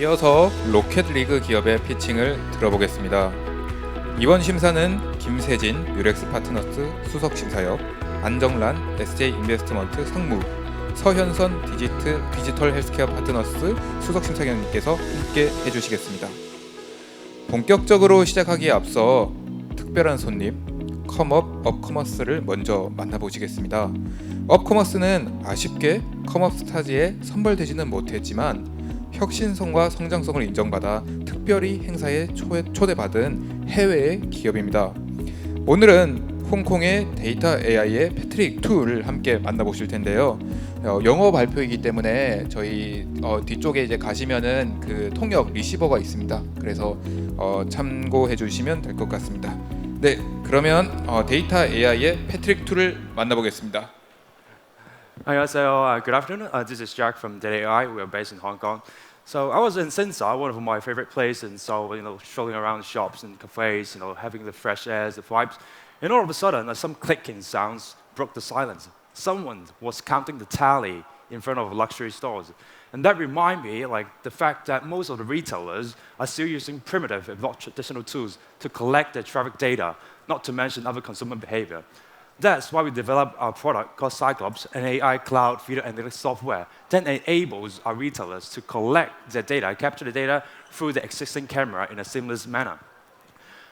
이어서 로켓리그 기업의 피칭을 들어보겠습니다. 이번 심사는 김세진 유렉스 파트너스 수석 심사역, 안정란 SJ 인베스트먼트 상무, 서현선 디지털 헬스케어 파트너스 수석 심사위원님께서 함께 해주시겠습니다. 본격적으로 시작하기에 앞서 특별한 손님 컴업 업커머스를 먼저 만나보시겠습니다. 업커머스는 아쉽게 컴업스타즈에 선발되지는 못했지만 혁신성과 성장성을 인정받아 특별히 행사에 초대받은 해외의 기업입니다. 오늘은 홍콩의 데이터 AI의 패트릭 투를 함께 만나보실 텐데요. 영어 발표이기 때문에 저희 뒤쪽에 이제 가시면은 그 통역 리시버가 있습니다. 그래서 참고해 주시면 될 것 같습니다. 네, 그러면 데이터 AI의 패트릭 투를 만나보겠습니다. 안녕하세요. Good afternoon. This is Jack from Data AI. We are based in Hong Kong. So I was in Sensa, one of my favorite places, and so strolling around shops and cafes, having the fresh airs, the vibes, and all of a sudden, some clicking sounds broke the silence. Someone was counting the tally in front of luxury stores, and that reminded me, the fact that most of the retailers are still using primitive and not traditional tools to collect their traffic data, not to mention other consumer behavior. That's why we developed our product called Cyclops, an AI cloud video analytics software that enables our retailers to collect their data, capture the data through the existing camera in a seamless manner.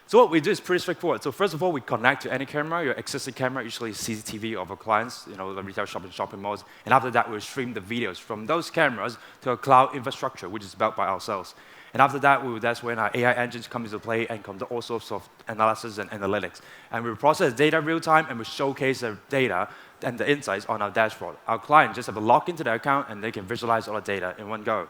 So what we do is pretty straightforward. So first of all, we connect to any camera, your existing camera, usually CCTV of our clients, the retail shopping malls. And after that, we'll stream the videos from those cameras to a cloud infrastructure, which is built by ourselves. And after that, that's when our AI engines come into play and conduct all sorts of analysis and analytics. And we process data real time, and we showcase the data and the insights on our dashboard. Our clients just have to log into their account, and they can visualize all the data in one go.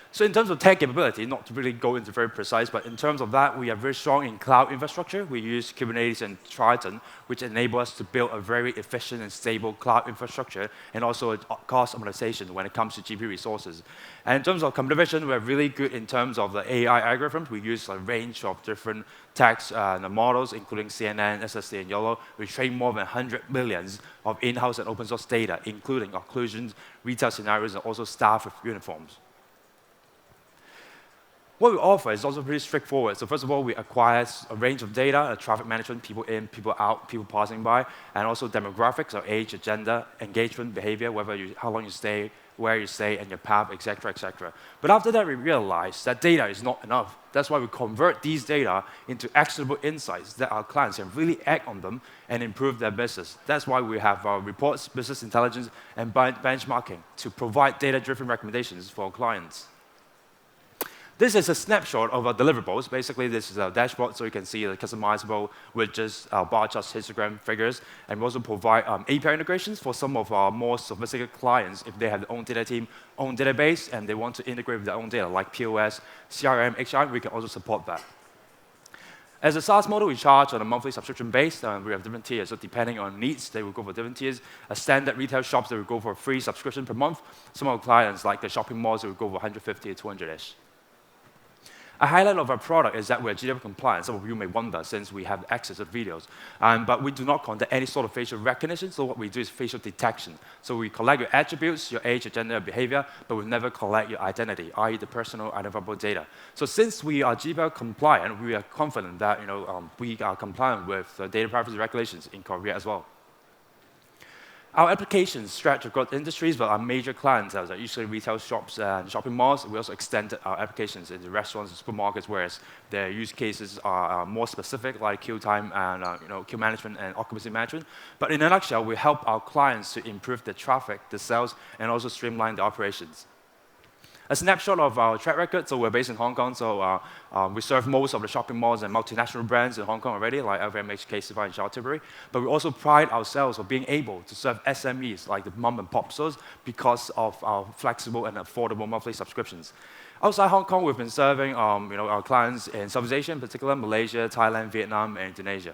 So in terms of tech capability, not to really go into very precise, but in terms of that, we are very strong in cloud infrastructure. We use Kubernetes and Triton, which enable us to build a very efficient and stable cloud infrastructure, and also a cost optimization when it comes to GPU resources. And in terms of computer vision, we're really good in terms of the AI algorithms. We use a range of different text models, including CNN, SSD, and YOLO. We train more than 100 millions of in-house and open source data, including occlusions, retail scenarios, and also staff with uniforms. What we offer is also pretty straightforward. So first of all, we acquire a range of data, traffic management, people in, people out, people passing by, and also demographics, so age, gender, engagement, behavior, how long you stay, where you stay, and your path, etc., etc. But after that, we realized that data is not enough. That's why we convert these data into actionable insights that our clients can really act on them and improve their business. That's why we have our reports, business intelligence, and benchmarking to provide data-driven recommendations for our clients. This is a snapshot of our deliverables. Basically, this is our dashboard, so you can see the customizable widgets, our bar charts, histogram, figures, and we also provide API integrations for some of our more sophisticated clients if they have their own data team, own database, and they want to integrate with their own data, like POS, CRM, HR, we can also support that. As a SaaS model, we charge on a monthly subscription base. We have different tiers, so depending on needs, they will go for different tiers. A standard retail shops, they will go for a free subscription per month. Some of our clients, like the shopping malls, they will go for 150 to 200-ish. A highlight of our product is that we're GDPR compliant. Some of you may wonder, since we have access to videos. But we do not conduct any sort of facial recognition, so what we do is facial detection. So we collect your attributes, your age, your gender, your behavior, but we never collect your identity, i.e. the personal identifiable data. So since we are GDPR compliant, we are confident that we are compliant with data privacy regulations in Korea as well. Our applications stretch across industries, but our major clients are usually retail shops and shopping malls. We also extended our applications into restaurants and supermarkets, whereas their use cases are more specific, like queue time and queue management and occupancy management. But in a nutshell, we help our clients to improve the traffic, the sales, and also streamline the operations. A snapshot of our track record, so we're based in Hong Kong, so we serve most of the shopping malls and multinational brands in Hong Kong already, like LVMH, Casify, and Charles Tilbury. But we also pride ourselves on being able to serve SMEs, like the mom and pop stores, because of our flexible and affordable monthly subscriptions. Outside Hong Kong, we've been serving our clients in Southeast Asia, in particular Malaysia, Thailand, Vietnam, and Indonesia.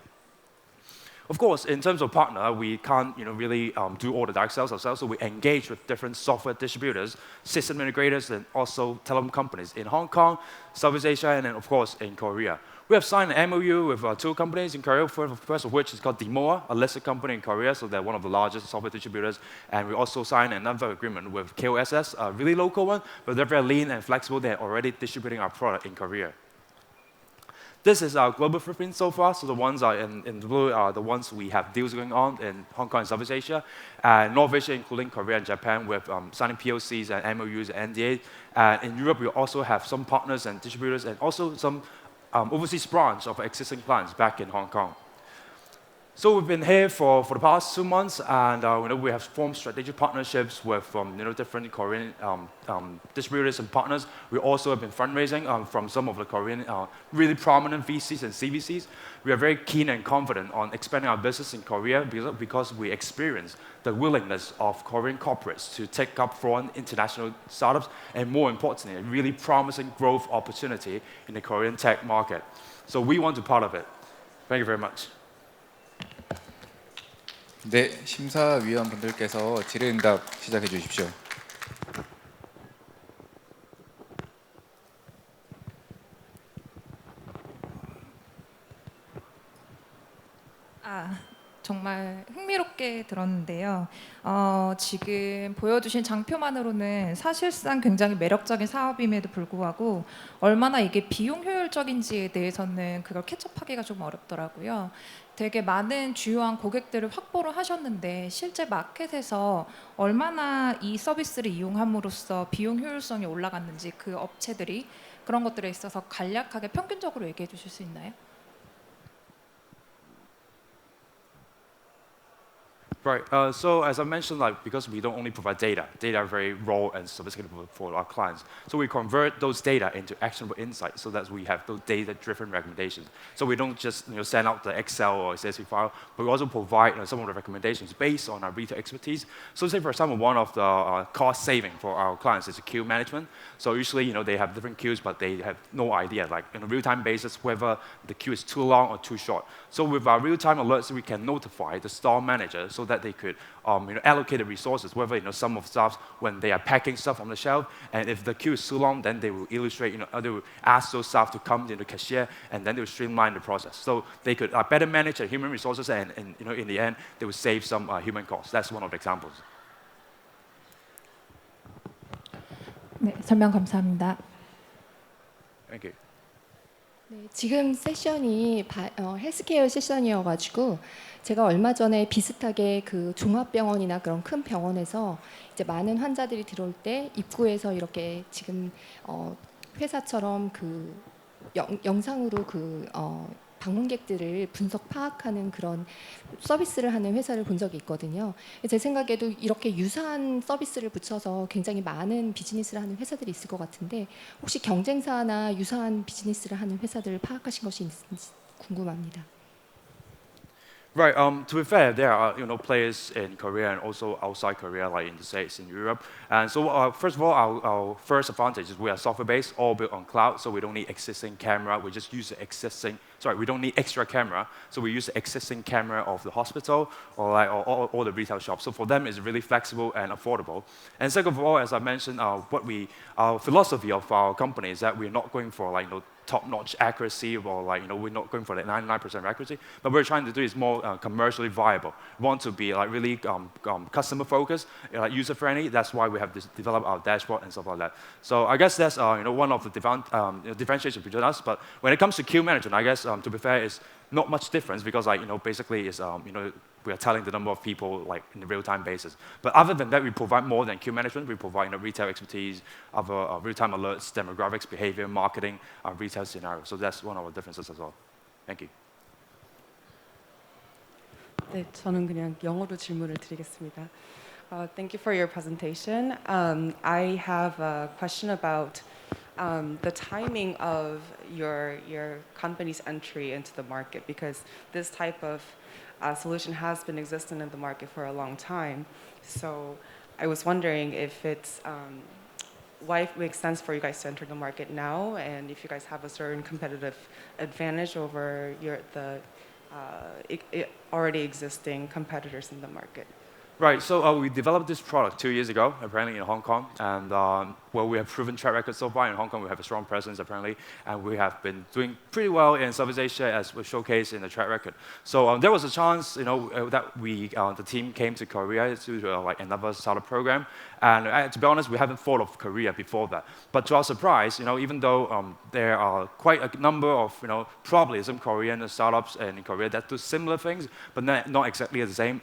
Of course, in terms of partner, we can't really do all the direct sales ourselves, so we engage with different software distributors, system integrators, and also telecom companies in Hong Kong, Southeast Asia, and then, of course, in Korea. We have signed an MOU with two companies in Korea, first of which is called Dimoa, a listed company in Korea, so they're one of the largest software distributors. And we also signed another agreement with KOSS, a really local one, but they're very lean and flexible. They're already distributing our product in Korea. This is our global footprint so far. So the ones are in blue are the ones we have deals going on in Hong Kong and Southeast Asia, and North Asia, including Korea and Japan, with signing POCs and MOUs and NDAs. And in Europe, we also have some partners and distributors, and also some overseas branch of existing clients back in Hong Kong. So we've been here for the past 2 months, and we have formed strategic partnerships with different Korean distributors and partners. We also have been fundraising from some of the Korean really prominent VCs and CVCs. We are very keen and confident on expanding our business in Korea because we experience the willingness of Korean corporates to take up foreign international startups, and more importantly, a really promising growth opportunity in the Korean tech market. So we want to be part of it. Thank you very much. 네, 심사위원분들께서 질의응답 시작해 주십시오. 정말 흥미롭게 들었는데요. 지금 보여주신 장표만으로는 사실상 굉장히 매력적인 사업임에도 불구하고 얼마나 이게 비용 효율적인지에 대해서는 그걸 캐치업하기가 좀 어렵더라고요. 되게 많은 주요한 고객들을 확보를 하셨는데 실제 마켓에서 얼마나 이 서비스를 이용함으로써 비용 효율성이 올라갔는지 그 업체들이 그런 것들에 있어서 간략하게 평균적으로 얘기해 주실 수 있나요? Right. So as I mentioned, because we don't only provide data are very raw and sophisticated for our clients. So we convert those data into actionable insights so that we have those data-driven recommendations. So we don't just send out the Excel or CSV file, but we also provide some of the recommendations based on our retail expertise. So say, for example, one of the cost saving for our clients is queue management. So usually, they have different queues, but they have no idea, like on a real-time basis, whether the queue is too long or too short. So with our real-time alerts, we can notify the store manager so that they could allocate the resources, whether some of the staff, when they are packing stuff on the shelf, and if the queue is too long, then they will illustrate, they will ask those staff to come to the cashier, and then they will streamline the process. So they could better manage their human resources, and in the end, they will save some human costs. That's one of the examples. 네, 설명 감사합니다. Thank you. 네, 지금 세션이 헬스케어 세션이어가지고 제가 얼마 전에 비슷하게 그 종합병원이나 그런 큰 병원에서 이제 많은 환자들이 들어올 때 입구에서 이렇게 지금 회사처럼 그 영상으로 그 방문객들을 분석 파악하는 그런 서비스를 하는 회사를 본 적이 있거든요. 제 생각에도 이렇게 유사한 서비스를 붙여서 굉장히 많은 비즈니스를 하는 회사들이 있을 것 같은데 혹시 경쟁사나 유사한 비즈니스를 하는 회사들을 파악하신 것이 있는지 궁금합니다. Right. To be fair, there are players in Korea and also outside Korea, like in the States, in Europe. And so, first of all, our first advantage is we are software-based, all built on cloud, so we don't need existing camera. We just use the existing. Sorry, we don't need extra camera, so we use the existing camera of the hospital or the retail shop. So for them, it's really flexible and affordable. And second of all, as I mentioned, our philosophy of our company is that we're not going for top-notch accuracy, or we're not going for 99% accuracy, but what we're trying to do is more commercially viable. We want to be really customer-focused, user-friendly. That's why we have developed our dashboard and stuff like that. So I guess that's one of the differentiations between us. But when it comes to queue management, I guess to be fair, it's not much difference because basically it's we are telling the number of people in a real-time basis. But other than that, we provide more than queue management. We provide retail expertise, other real-time alerts, demographics, behavior, marketing, retail scenarios. So that's one of our differences as well. Thank you. 네, 저는 그냥 영어로 질문을 드리겠습니다. Thank you for your presentation. I have a question about the timing of your company's entry into the market, because this type of solution has been existing in the market for a long time. So I was wondering if it's why it makes sense for you guys to enter the market now, and if you guys have a certain competitive advantage over the already existing competitors in the market. Right. So we developed this product 2 years ago, apparently in Hong Kong, and well, we have proven track record so far. In Hong Kong, we have a strong presence apparently, and we have been doing pretty well in Southeast Asia, as was showcased in the track record. So there was a chance, that the team came to Korea to like another startup program, and to be honest, we haven't thought of Korea before that. But to our surprise, even though there are quite a number of probably some Korean startups in Korea that do similar things, but not exactly the same.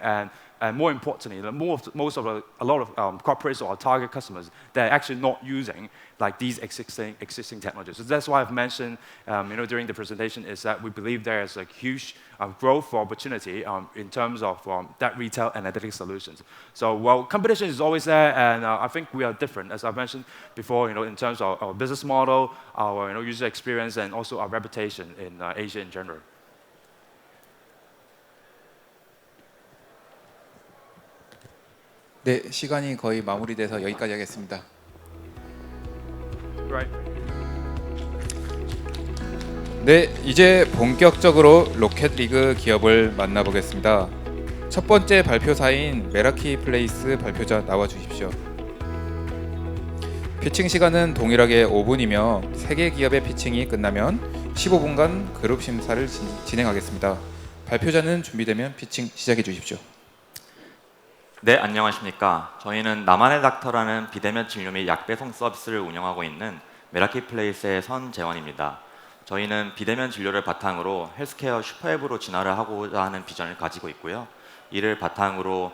And more importantly, a lot of corporates or our target customers, they're actually not using like these existing technologies. So that's why I've mentioned, during the presentation, is that we believe there is a huge growth opportunity in terms of that retail analytics solutions. So while competition is always there, and I think we are different, as I mentioned before, in terms of our business model, our user experience, and also our reputation in Asia in general. 네, 시간이 거의 마무리돼서 여기까지 하겠습니다. Right. 네, 이제 본격적으로 로켓 리그 기업을 만나보겠습니다. 첫 번째 발표사인 메라키 플레이스 발표자 나와 주십시오. 피칭 시간은 동일하게 5분이며 3개 기업의 피칭이 끝나면 15분간 그룹 심사를 진행하겠습니다. 발표자는 준비되면 피칭 시작해 주십시오. 네, 안녕하십니까. 저희는 나만의 닥터라는 비대면 진료 및 약 배송 서비스를 운영하고 있는 메라키플레이스의 선재원입니다. 저희는 비대면 진료를 바탕으로 헬스케어 슈퍼앱으로 진화를 하고자 하는 비전을 가지고 있고요. 이를 바탕으로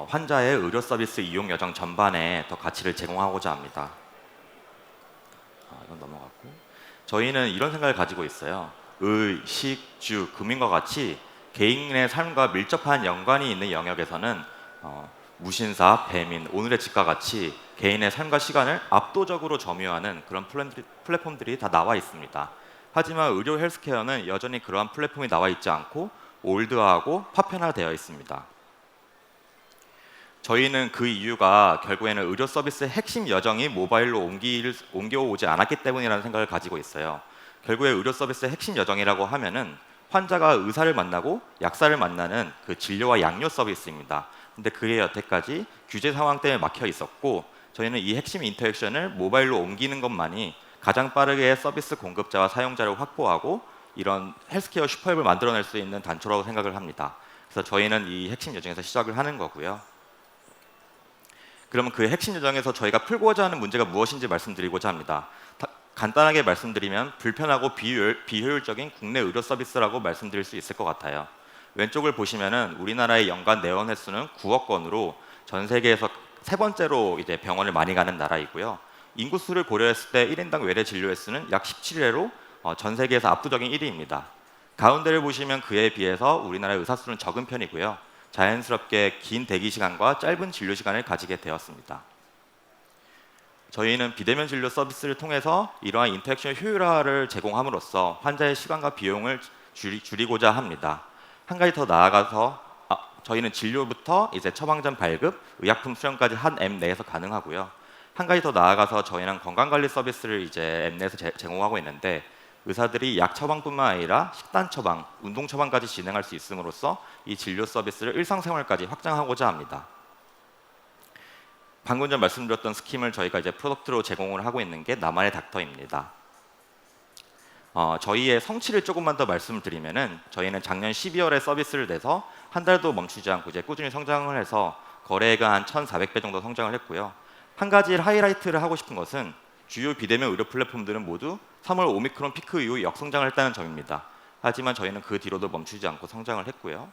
환자의 의료 서비스 이용 여정 전반에 더 가치를 제공하고자 합니다. 이건 넘어갔고, 저희는 이런 생각을 가지고 있어요. 의, 식, 주, 금융과 같이 개인의 삶과 밀접한 연관이 있는 영역에서는 무신사, 배민, 오늘의 집과 같이 개인의 삶과 시간을 압도적으로 점유하는 그런 플랫폼들이 다 나와 있습니다. 하지만 의료 헬스케어는 여전히 그러한 플랫폼이 나와 있지 않고 올드하고 파편화되어 있습니다. 저희는 그 이유가 결국에는 의료 서비스의 핵심 여정이 모바일로 옮겨오지 않았기 때문이라는 생각을 가지고 있어요. 결국에 의료 서비스의 핵심 여정이라고 하면은 환자가 의사를 만나고 약사를 만나는 그 진료와 양료 서비스입니다. 근데 그게 여태까지 규제 상황 때문에 막혀 있었고, 저희는 이 핵심 인터랙션을 모바일로 옮기는 것만이 가장 빠르게 서비스 공급자와 사용자를 확보하고 이런 헬스케어 슈퍼앱을 만들어낼 수 있는 단초라고 생각을 합니다. 그래서 저희는 이 핵심 여정에서 시작을 하는 거고요. 그러면 그 핵심 여정에서 저희가 풀고자 하는 문제가 무엇인지 말씀드리고자 합니다. 간단하게 말씀드리면 불편하고 비효율적인 국내 의료 서비스라고 말씀드릴 수 있을 것 같아요. 왼쪽을 보시면은 우리나라의 연간 내원 횟수는 9억 건으로 전 세계에서 세 번째로 이제 병원을 많이 가는 나라이고요. 인구수를 고려했을 때 1인당 외래 진료 횟수는 약 17회로 전 세계에서 압도적인 1위입니다. 가운데를 보시면 그에 비해서 우리나라의 의사 수는 적은 편이고요. 자연스럽게 긴 대기 시간과 짧은 진료 시간을 가지게 되었습니다. 저희는 비대면 진료 서비스를 통해서 이러한 인터랙션 효율화를 제공함으로써 환자의 시간과 비용을 줄이고자 합니다. 한 가지 더 나아가서 저희는 진료부터 이제 처방전 발급, 의약품 수령까지 한 앱 내에서 가능하고요. 한 가지 더 나아가서 저희는 건강관리 서비스를 이제 앱 내에서 제공하고 있는데, 의사들이 약 처방뿐만 아니라 식단 처방, 운동 처방까지 진행할 수 있음으로써 이 진료 서비스를 일상생활까지 확장하고자 합니다. 방금 전 말씀드렸던 스킴을 저희가 이제 프로덕트로 제공을 하고 있는 게 나만의 닥터입니다. 저희의 성취를 조금만 더 말씀을 드리면은, 저희는 작년 12월에 서비스를 내서 한 달도 멈추지 않고 이제 꾸준히 성장을 해서 거래액은 한 1,400배 정도 성장을 했고요. 한 가지 하이라이트를 하고 싶은 것은 주요 비대면 의료 플랫폼들은 모두 3월 오미크론 피크 이후 역성장을 했다는 점입니다. 하지만 저희는 그 뒤로도 멈추지 않고 성장을 했고요.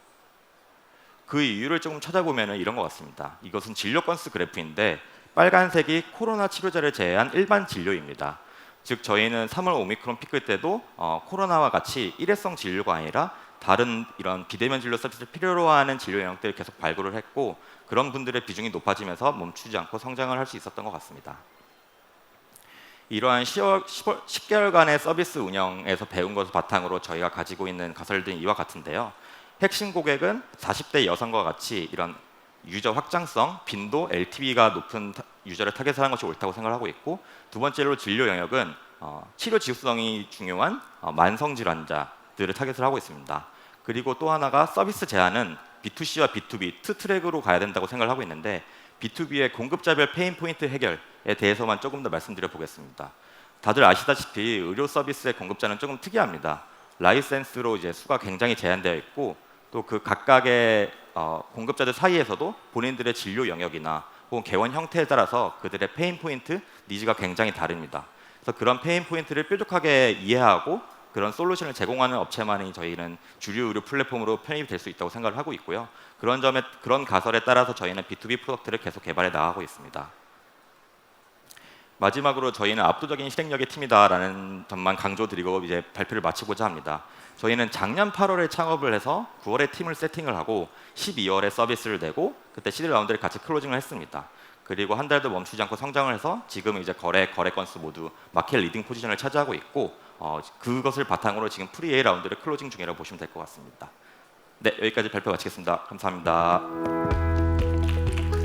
그 이유를 조금 찾아보면 이런 것 같습니다. 이것은 진료 건수 그래프인데, 빨간색이 코로나 치료제를 제외한 일반 진료입니다. 즉 저희는 3월 오미크론 피크 때도 코로나와 같이 일회성 진료가 아니라 다른 이런 비대면 진료 서비스를 필요로 하는 진료 영역들을 계속 발굴을 했고, 그런 분들의 비중이 높아지면서 멈추지 않고 성장을 할 수 있었던 것 같습니다. 이러한 10개월간의 서비스 운영에서 배운 것을 바탕으로 저희가 가지고 있는 가설들은 이와 같은데요. 핵심 고객은 40대 여성과 같이 이런 유저 확장성, 빈도, LTV가 높은 유저를 타겟하는 것이 옳다고 생각하고 있고, 두 번째로 진료 영역은 치료 지속성이 중요한 만성 질환자들을 타겟을 하고 있습니다. 그리고 또 하나가 서비스 제한은 B2C와 B2B, 투 트랙으로 가야 된다고 생각을 하고 있는데, B2B의 공급자별 페인 포인트 해결에 대해서만 조금 더 말씀드려 보겠습니다. 다들 아시다시피 의료 서비스의 공급자는 조금 특이합니다. 라이센스로 이제 수가 굉장히 제한되어 있고 또 그 각각의 공급자들 사이에서도 본인들의 진료 영역이나 혹은 개원 형태에 따라서 그들의 페인 포인트, 니즈가 굉장히 다릅니다. 그래서 그런 페인 포인트를 뾰족하게 이해하고 그런 솔루션을 제공하는 업체만이 저희는 주류 의료 플랫폼으로 편입이 될 수 있다고 생각을 하고 있고요. 그런 가설에 따라서 저희는 B2B 프로덕트를 계속 개발해 나가고 있습니다. 마지막으로 저희는 압도적인 실행력의 팀이다라는 점만 강조드리고 이제 발표를 마치고자 합니다. 저희는 작년 8월에 창업을 해서 9월에 팀을 세팅을 하고 12월에 서비스를 내고 그때 시드 라운드를 같이 클로징을 했습니다. 그리고 한 달도 멈추지 않고 성장을 해서 지금 이제 거래 건수 모두 마켓 리딩 포지션을 차지하고 있고 그것을 바탕으로 지금 프리 A 라운드를 클로징 중이라고 보시면 될 것 같습니다. 네, 여기까지 발표 마치겠습니다. 감사합니다.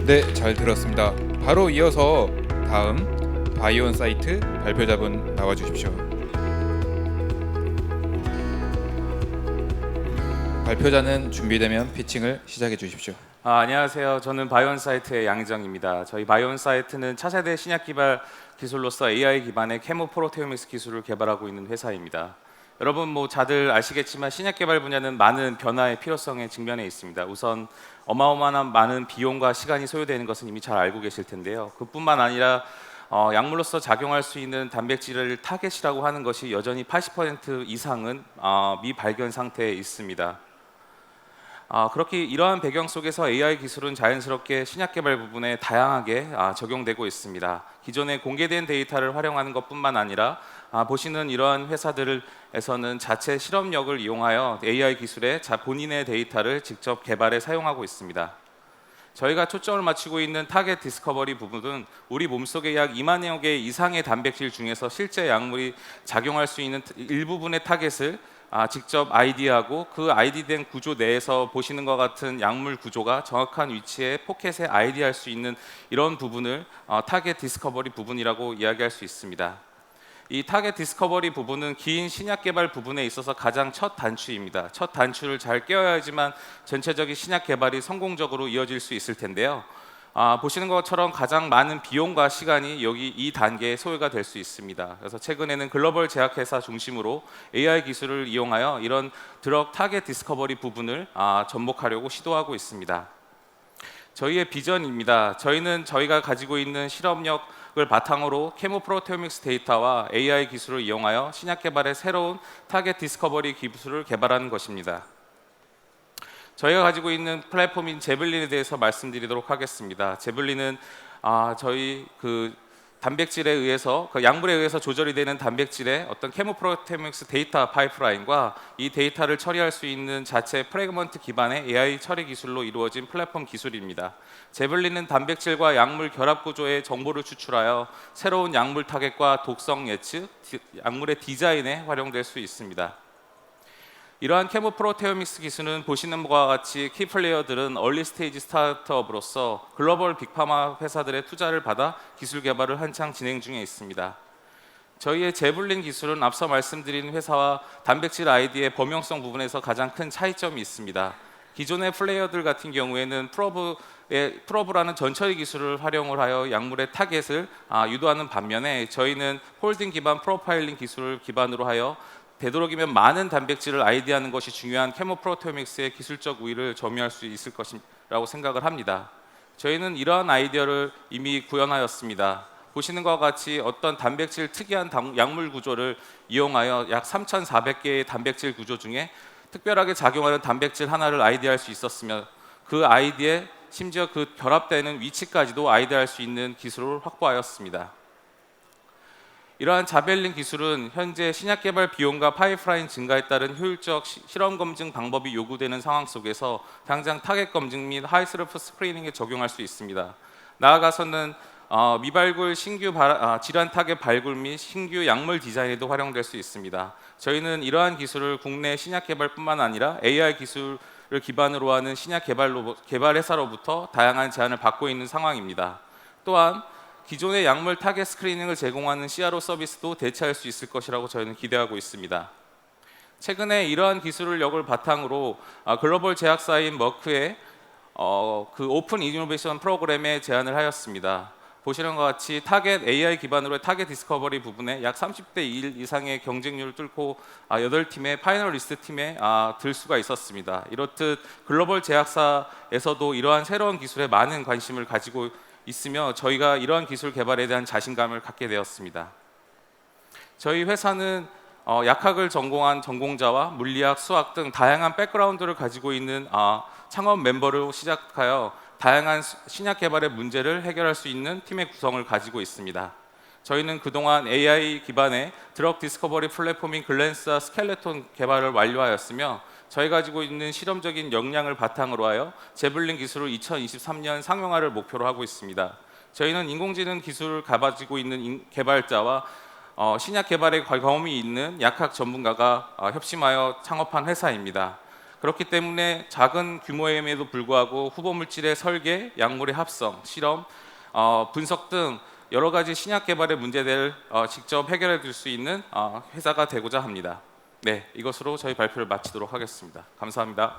네, 잘 들었습니다. 바로 이어서 다음 바이온 사이트 발표자분 나와 주십시오. 발표자는 준비되면 피칭을 시작해 주십시오. 안녕하세요. 저는 바이온사이트의 양희정입니다. 저희 바이온사이트는 차세대 신약 개발 기술로서 AI 기반의 케모프로테오믹스 기술을 개발하고 있는 회사입니다. 여러분 뭐 다들 아시겠지만 신약 개발 분야는 많은 변화의 필요성에 직면해 있습니다. 우선 어마어마한 많은 비용과 시간이 소요되는 것은 이미 잘 알고 계실 텐데요. 그뿐만 아니라 약물로서 작용할 수 있는 단백질을 타겟이라고 하는 것이 여전히 80% 이상은 미발견 상태에 있습니다. 그렇게 이러한 배경 속에서 AI 기술은 자연스럽게 신약 개발 부분에 다양하게 적용되고 있습니다. 기존에 공개된 데이터를 활용하는 것뿐만 아니라 보시는 이러한 회사들에서는 자체 실험력을 이용하여 AI 기술에 본인의 데이터를 직접 개발해 사용하고 있습니다. 저희가 초점을 맞추고 있는 타겟 디스커버리 부분은 우리 몸속에 약 2만여 개 이상의 단백질 중에서 실제 약물이 작용할 수 있는 일부분의 타겟을 직접 아이디하고 그 아이디된 구조 내에서 보시는 것 같은 약물 구조가 정확한 위치에 포켓에 아이디할 수 있는 이런 부분을 타겟 디스커버리 부분이라고 이야기할 수 있습니다. 이 타겟 디스커버리 부분은 긴 신약 개발 부분에 있어서 가장 첫 단추입니다. 첫 단추를 잘 깨어야지만 전체적인 신약 개발이 성공적으로 이어질 수 있을 텐데요. 보시는 것처럼 가장 많은 비용과 시간이 여기 이 단계에 소요가 될 수 있습니다. 그래서 최근에는 글로벌 제약회사 중심으로 AI 기술을 이용하여 이런 드럭 타겟 디스커버리 부분을 접목하려고 시도하고 있습니다. 저희의 비전입니다. 저희는 저희가 가지고 있는 실험력을 바탕으로 케모프로테오믹스 데이터와 AI 기술을 이용하여 신약 개발의 새로운 타겟 디스커버리 기술을 개발하는 것입니다. 저희가 가지고 있는 플랫폼인 제블린에 대해서 말씀드리도록 하겠습니다. 제블린은 저희 단백질에 의해서 약물에 의해서 조절이 되는 단백질의 어떤 케모프로테오믹스 데이터 파이프라인과 이 데이터를 처리할 수 있는 자체 프래그먼트 기반의 AI 처리 기술로 이루어진 플랫폼 기술입니다. 제블린은 단백질과 약물 결합 구조의 정보를 추출하여 새로운 약물 타겟과 독성 예측, 약물의 디자인에 활용될 수 있습니다. 이러한 케모프로테오믹스 기술은 보시는 바와 같이 키플레이어들은 얼리 스테이지 스타트업으로서 글로벌 빅파마 회사들의 투자를 받아 기술 개발을 한창 진행 중에 있습니다. 저희의 제블린 기술은 앞서 말씀드린 회사와 단백질 아이디의 범용성 부분에서 가장 큰 차이점이 있습니다. 기존의 플레이어들 같은 경우에는 프로브라는 전처리 기술을 활용을 하여 약물의 타겟을 유도하는 반면에 저희는 홀딩 기반 프로파일링 기술을 기반으로 하여 되도록이면 많은 단백질을 아이디하는 것이 중요한 케모프로테오믹스의 기술적 우위를 점유할 수 있을 것이라고 생각을 합니다. 저희는 이러한 아이디어를 이미 구현하였습니다. 보시는 것과 같이 어떤 단백질 특이한 약물 구조를 이용하여 약 3,400개의 단백질 구조 중에 특별하게 작용하는 단백질 하나를 아이디할 수 있었으며 그 아이디에 심지어 그 결합되는 위치까지도 아이디할 수 있는 기술을 확보하였습니다. 이러한 자벨린 기술은 현재 신약 개발 비용과 파이프라인 증가에 따른 효율적 실험 검증 방법이 요구되는 상황 속에서 당장 타겟 검증 및 하이스루프 스크리닝에 적용할 수 있습니다. 나아가서는 미발굴 신규 질환 타겟 발굴 및 신규 약물 디자인에도 활용될 수 있습니다. 저희는 이러한 기술을 국내 신약 개발뿐만 아니라 AI 기술을 기반으로 하는 신약 개발 회사로부터 다양한 제안을 받고 있는 상황입니다. 또한 기존의 약물 타겟 스크리닝을 제공하는 CRO 서비스도 대체할 수 있을 것이라고 저희는 기대하고 있습니다. 최근에 이러한 기술력을 바탕으로 글로벌 제약사인 머크의 그 오픈 이노베이션 프로그램에 제안을 하였습니다. 보시는 것 같이 타겟 AI 기반으로의 타겟 디스커버리 부분에 약 30대 1 이상의 경쟁률을 뚫고 8팀의 파이널 리스트 팀에 들 수가 있었습니다. 이렇듯 글로벌 제약사에서도 이러한 새로운 기술에 많은 관심을 가지고 있으며 저희가 이러한 기술 개발에 대한 자신감을 갖게 되었습니다. 저희 회사는 약학을 전공한 전공자와 물리학, 수학 등 다양한 백그라운드를 가지고 있는 창업 멤버로 시작하여 다양한 신약 개발의 문제를 해결할 수 있는 팀의 구성을 가지고 있습니다. 저희는 그동안 AI 기반의 드럭 디스커버리 플랫폼인 글랜스와 스켈레톤 개발을 완료하였으며 저희 가지고 있는 실험적인 역량을 바탕으로 하여 제블린 기술을 2023년 상용화를 목표로 하고 있습니다. 저희는 인공지능 기술을 가지고 있는 개발자와 신약 개발에 경험이 있는 약학 전문가가 협심하여 창업한 회사입니다. 그렇기 때문에 작은 규모임에도 불구하고 후보 물질의 설계, 약물의 합성, 실험, 분석 등 여러 가지 신약 개발의 문제들을 직접 해결해 줄 수 있는 회사가 되고자 합니다. 네, 이것으로 저희 발표를 마치도록 하겠습니다. 감사합니다.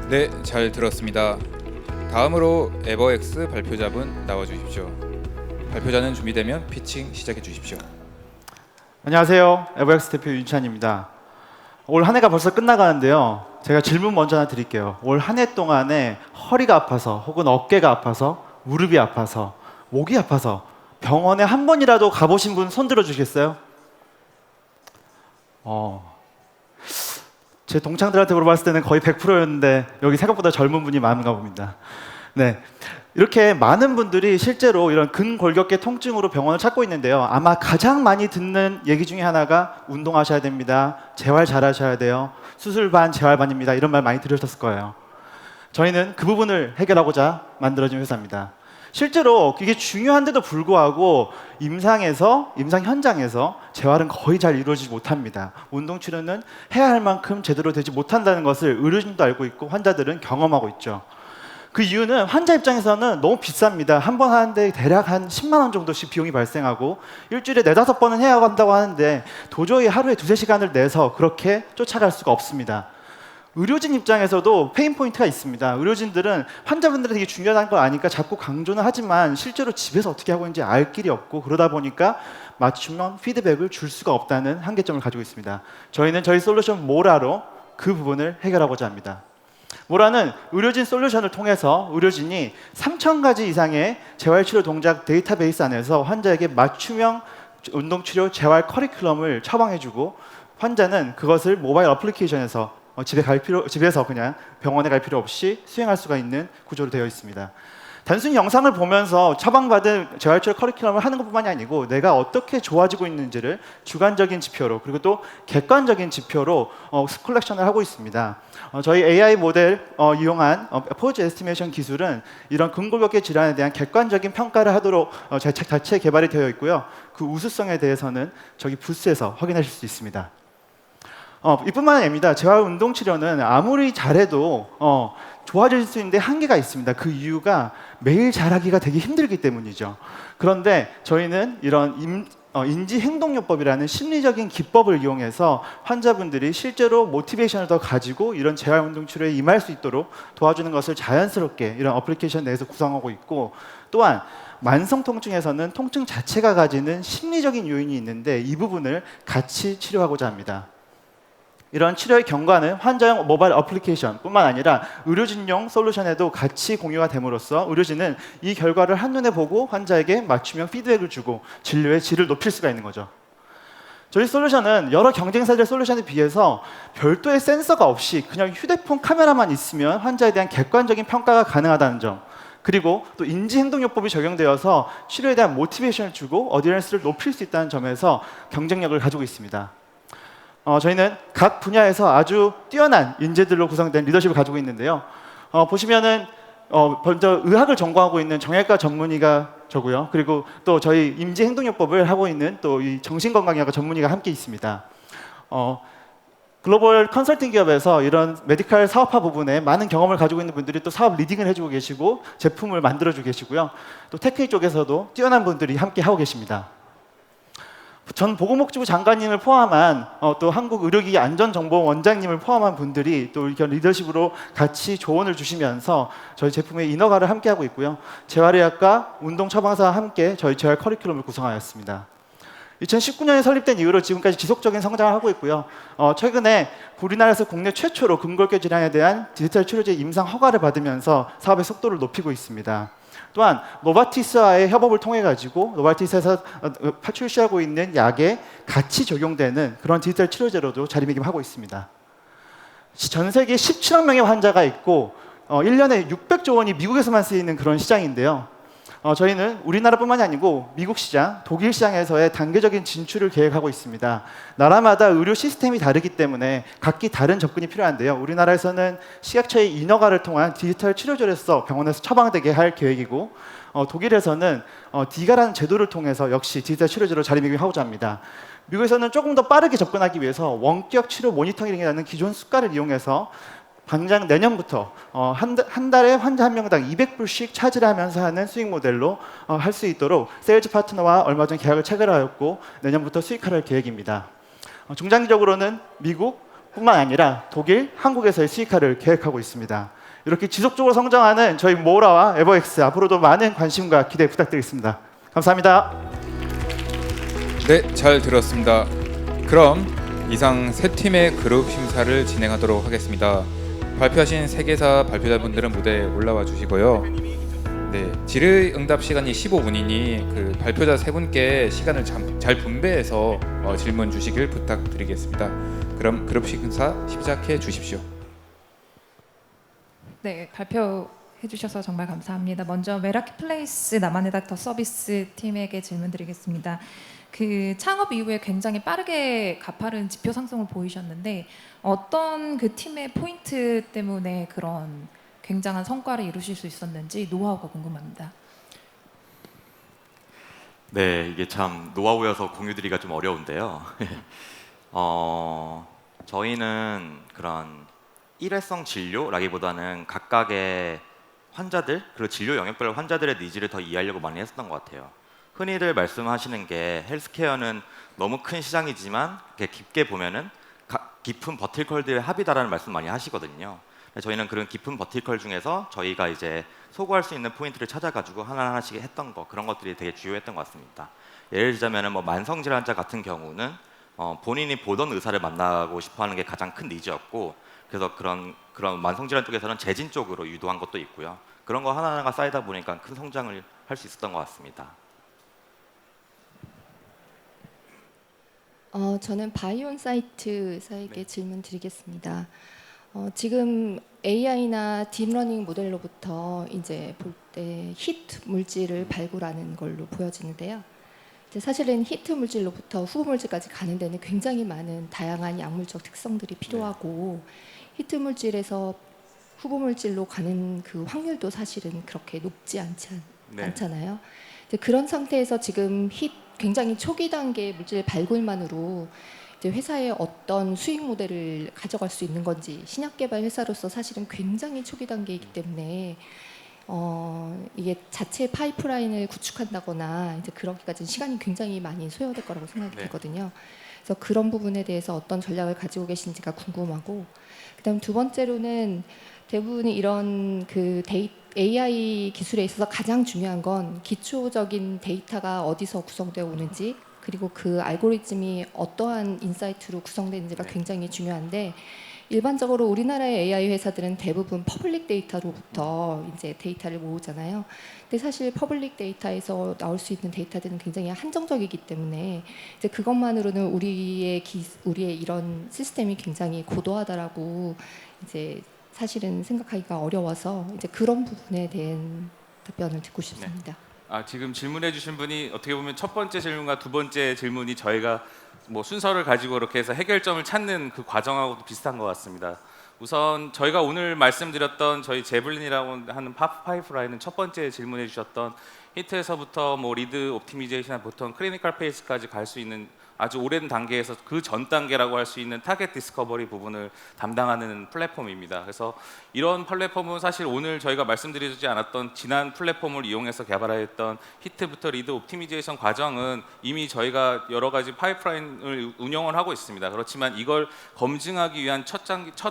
네, 잘 들었습니다. 다음으로 에버엑스 발표자분 나와 주십시오. 발표자는 준비되면 피칭 시작해 주십시오. 안녕하세요. 에버엑스 대표 윤찬입니다. 올 한 해가 벌써 끝나가는데요. 제가 질문 먼저 하나 드릴게요. 올 한 해 동안에 허리가 아파서 혹은 어깨가 아파서 무릎이 아파서 목이 아파서 병원에 한 번이라도 가보신 분 손 들어주시겠어요? 제 동창들한테 물어봤을 때는 거의 100%였는데 여기 생각보다 젊은 분이 많은가 봅니다. 네, 이렇게 많은 분들이 실제로 이런 근골격계 통증으로 병원을 찾고 있는데요. 아마 가장 많이 듣는 얘기 중에 하나가 운동하셔야 됩니다. 재활 잘하셔야 돼요. 수술 반, 재활 반입니다. 이런 말 많이 들으셨을 거예요. 저희는 그 부분을 해결하고자 만들어진 회사입니다. 실제로 이게 중요한데도 불구하고 임상 현장에서 재활은 거의 잘 이루어지지 못합니다. 운동 치료는 해야 할 만큼 제대로 되지 못한다는 것을 의료진도 알고 있고 환자들은 경험하고 있죠. 그 이유는 환자 입장에서는 너무 비쌉니다. 한 번 하는데 대략 한 10만 원 정도씩 비용이 발생하고 일주일에 4-5번은 해야 한다고 하는데 도저히 하루에 2-3시간을 내서 그렇게 쫓아갈 수가 없습니다. 의료진 입장에서도 페인 포인트가 있습니다. 의료진들은 환자분들이 되게 중요한 걸 아니까 자꾸 강조는 하지만 실제로 집에서 어떻게 하고 있는지 알 길이 없고 그러다 보니까 맞춤형 피드백을 줄 수가 없다는 한계점을 가지고 있습니다. 저희는 저희 솔루션 모라로 그 부분을 해결하고자 합니다. 모라는 의료진 솔루션을 통해서 의료진이 3,000가지 이상의 재활치료 동작 데이터베이스 안에서 환자에게 맞춤형 운동치료 재활 커리큘럼을 처방해주고 환자는 그것을 모바일 어플리케이션에서 집에서 그냥 병원에 갈 필요 없이 수행할 수가 있는 구조로 되어 있습니다. 단순히 영상을 보면서 처방받은 재활치료 커리큘럼을 하는 것뿐만이 아니고 내가 어떻게 좋아지고 있는지를 주관적인 지표로 그리고 또 객관적인 지표로 컬렉션을 하고 있습니다. 저희 AI 모델 이용한 포즈 에스티메이션 기술은 이런 근골격계 질환에 대한 객관적인 평가를 하도록 자체 개발이 되어 있고요. 그 우수성에 대해서는 저기 부스에서 확인하실 수 있습니다. 이뿐만 아닙니다. 재활 운동 치료는 아무리 잘해도 좋아질 수 있는데 한계가 있습니다. 그 이유가 매일 잘하기가 되게 힘들기 때문이죠. 그런데 저희는 이런 인지행동요법이라는 심리적인 기법을 이용해서 환자분들이 실제로 모티베이션을 더 가지고 이런 재활 운동 치료에 임할 수 있도록 도와주는 것을 자연스럽게 이런 어플리케이션 내에서 구성하고 있고 또한 만성 통증에서는 통증 자체가 가지는 심리적인 요인이 있는데 이 부분을 같이 치료하고자 합니다. 이런 치료의 경과는 환자용 모바일 어플리케이션 뿐만 아니라 의료진용 솔루션에도 같이 공유가 됨으로써 의료진은 이 결과를 한눈에 보고 환자에게 맞춤형 피드백을 주고 진료의 질을 높일 수가 있는 거죠. 저희 솔루션은 여러 경쟁사들의 솔루션에 비해서 별도의 센서가 없이 그냥 휴대폰 카메라만 있으면 환자에 대한 객관적인 평가가 가능하다는 점, 그리고 또 인지행동요법이 적용되어서 치료에 대한 모티베이션을 주고 어디런스를 높일 수 있다는 점에서 경쟁력을 가지고 있습니다. 저희는 각 분야에서 아주 뛰어난 인재들로 구성된 리더십을 가지고 있는데요. 보시면은 먼저 의학을 전공하고 있는 정형외과 전문의가 저고요. 그리고 또 저희 인지행동요법을 하고 있는 또 이 정신건강의학과 전문의가 함께 있습니다. 글로벌 컨설팅 기업에서 이런 메디컬 사업화 부분에 많은 경험을 가지고 있는 분들이 또 사업 리딩을 해주고 계시고 제품을 만들어주고 계시고요. 또 테크닉 쪽에서도 뛰어난 분들이 함께 하고 계십니다. 전 보건복지부 장관님을 포함한 또 한국의료기기 안전정보원장님을 포함한 분들이 또 이렇게 리더십으로 같이 조언을 주시면서 저희 제품의 인허가를 함께 하고 있고요. 재활의학과 운동처방사와 함께 저희 재활 커리큘럼을 구성하였습니다. 2019년에 설립된 이후로 지금까지 지속적인 성장을 하고 있고요. 최근에 우리나라에서 국내 최초로 근골격 질환에 대한 디지털 치료제 임상 허가를 받으면서 사업의 속도를 높이고 있습니다. 또한 노바티스와의 협업을 통해 가지고 노바티스에서 출시하고 있는 약에 같이 적용되는 그런 디지털 치료제로도 자리매김하고 있습니다. 전 세계 17억 명의 환자가 있고 1년에 600조 원이 미국에서만 쓰이는 그런 시장인데요. 저희는 우리나라뿐만이 아니고 미국 시장, 독일 시장에서의 단계적인 진출을 계획하고 있습니다. 나라마다 의료 시스템이 다르기 때문에 각기 다른 접근이 필요한데요. 우리나라에서는 식약처의 인허가를 통한 디지털 치료제로서 병원에서 처방되게 할 계획이고 독일에서는 디가라는 제도를 통해서 역시 디지털 치료제로 자리매김하고자 합니다. 미국에서는 조금 더 빠르게 접근하기 위해서 원격 치료 모니터링이라는 기존 수가를 이용해서 당장 내년부터 한 달에 환자 한 명당 200불씩 차지를 하면서 하는 수익 모델로 할 수 있도록 세일즈 파트너와 얼마 전 계약을 체결하였고 내년부터 수익화할 계획입니다. 중장기적으로는 미국뿐만 아니라 독일, 한국에서의 수익화를 계획하고 있습니다. 이렇게 지속적으로 성장하는 저희 모라와 에버엑스 앞으로도 많은 관심과 기대 부탁드리겠습니다. 감사합니다. 네, 잘 들었습니다. 그럼 이상 세 팀의 그룹 심사를 진행하도록 하겠습니다. 발표하신 세 개사 발표자분들은 무대에 올라와 주시고요. 네, 질의응답 시간이 15분이니 그 발표자 세 분께 시간을 잘 분배해서 질문 주시길 부탁드리겠습니다. 그럼 그룹 심사 시작해 주십시오. 네, 발표해 주셔서 정말 감사합니다. 먼저 메라키플레이스 나만의 닥터 서비스 팀에게 질문 드리겠습니다. 그 창업 이후에 굉장히 빠르게 가파른 지표 상승을 보이셨는데 어떤 그 팀의 포인트 때문에 그런 굉장한 성과를 이루실 수 있었는지 노하우가 궁금합니다. 네, 이게 참 노하우여서 공유드리기가 좀 어려운데요. 저희는 그런 일회성 진료라기보다는 각각의 환자들 그리고 진료 영역별 환자들의 니즈를 더 이해하려고 많이 했었던 것 같아요. 흔히들 말씀하시는 게 헬스케어는 너무 큰 시장이지만 깊게 보면은 깊은 버티컬들의 합이다라는 말씀 많이 하시거든요. 저희는 그런 깊은 버티컬 중에서 저희가 이제 소구할 수 있는 포인트를 찾아가지고 하나하나씩 했던 거 그런 것들이 되게 주요했던 것 같습니다. 예를 들자면은 뭐 만성질환자 같은 경우는 본인이 보던 의사를 만나고 싶어하는 게 가장 큰 니즈였고 그래서 그런 만성질환 쪽에서는 재진 쪽으로 유도한 것도 있고요. 그런 거 하나하나가 쌓이다 보니까 큰 성장을 할 수 있었던 것 같습니다. 저는 바이온 사이트사에게 질문 드리겠습니다. 지금 AI나 딥러닝 모델로부터 이제 볼 때 히트 물질을 발굴하는 걸로 보여지는데요. 이제 사실은 히트 물질로부터 후보 물질까지 가는 데는 굉장히 많은 다양한 약물적 특성들이 필요하고 히트 물질에서 후보 물질로 가는 그 확률도 사실은 그렇게 높지 않잖아요. 이제 그런 상태에서 지금 굉장히 초기 단계 물질 발굴만으로 이제 회사의 어떤 수익 모델을 가져갈 수 있는 건지 신약 개발 회사로서 사실은 굉장히 초기 단계이기 때문에 이게 자체 파이프라인을 구축한다거나 이제 그러기까지는 시간이 굉장히 많이 소요될 거라고 생각이 되거든요. 그래서 그런 부분에 대해서 어떤 전략을 가지고 계신지가 궁금하고, 그다음 두 번째로는 대부분 이런 그 AI 기술에 있어서 가장 중요한 건 기초적인 데이터가 어디서 구성되어 오는지 그리고 그 알고리즘이 어떠한 인사이트로 구성되는지가 굉장히 중요한데 일반적으로 우리나라의 AI 회사들은 대부분 퍼블릭 데이터로부터 이제 데이터를 모으잖아요. 근데 사실 퍼블릭 데이터에서 나올 수 있는 데이터들은 굉장히 한정적이기 때문에 이제 그것만으로는 우리의 이런 시스템이 굉장히 고도하다라고 이제 사실은 생각하기가 어려워서 이제 그런 부분에 대한 답변을 듣고 싶습니다. 지금 질문해 주신 분이 어떻게 보면 첫 번째 질문과 두 번째 질문이 저희가 뭐 순서를 가지고 이렇게 해서 해결점을 찾는 그 과정하고도 비슷한 것 같습니다. 우선 저희가 오늘 말씀드렸던 저희 제블린이라고 하는 파이프라인은 첫 번째 질문해 주셨던 히트에서부터 뭐 리드 옵티미제이션 보통 클리니컬 페이스까지 갈 수 있는 아주 오랜 단계에서 그 전 단계라고 할 수 있는 타겟 디스커버리 부분을 담당하는 플랫폼입니다. 그래서 이런 플랫폼은 사실 오늘 저희가 말씀드리지 않았던 지난 플랫폼을 이용해서 개발했던 히트부터 리드 옵티미제이션 과정은 이미 저희가 여러 가지 파이프라인을 운영을 하고 있습니다. 그렇지만 이걸 검증하기 위한 첫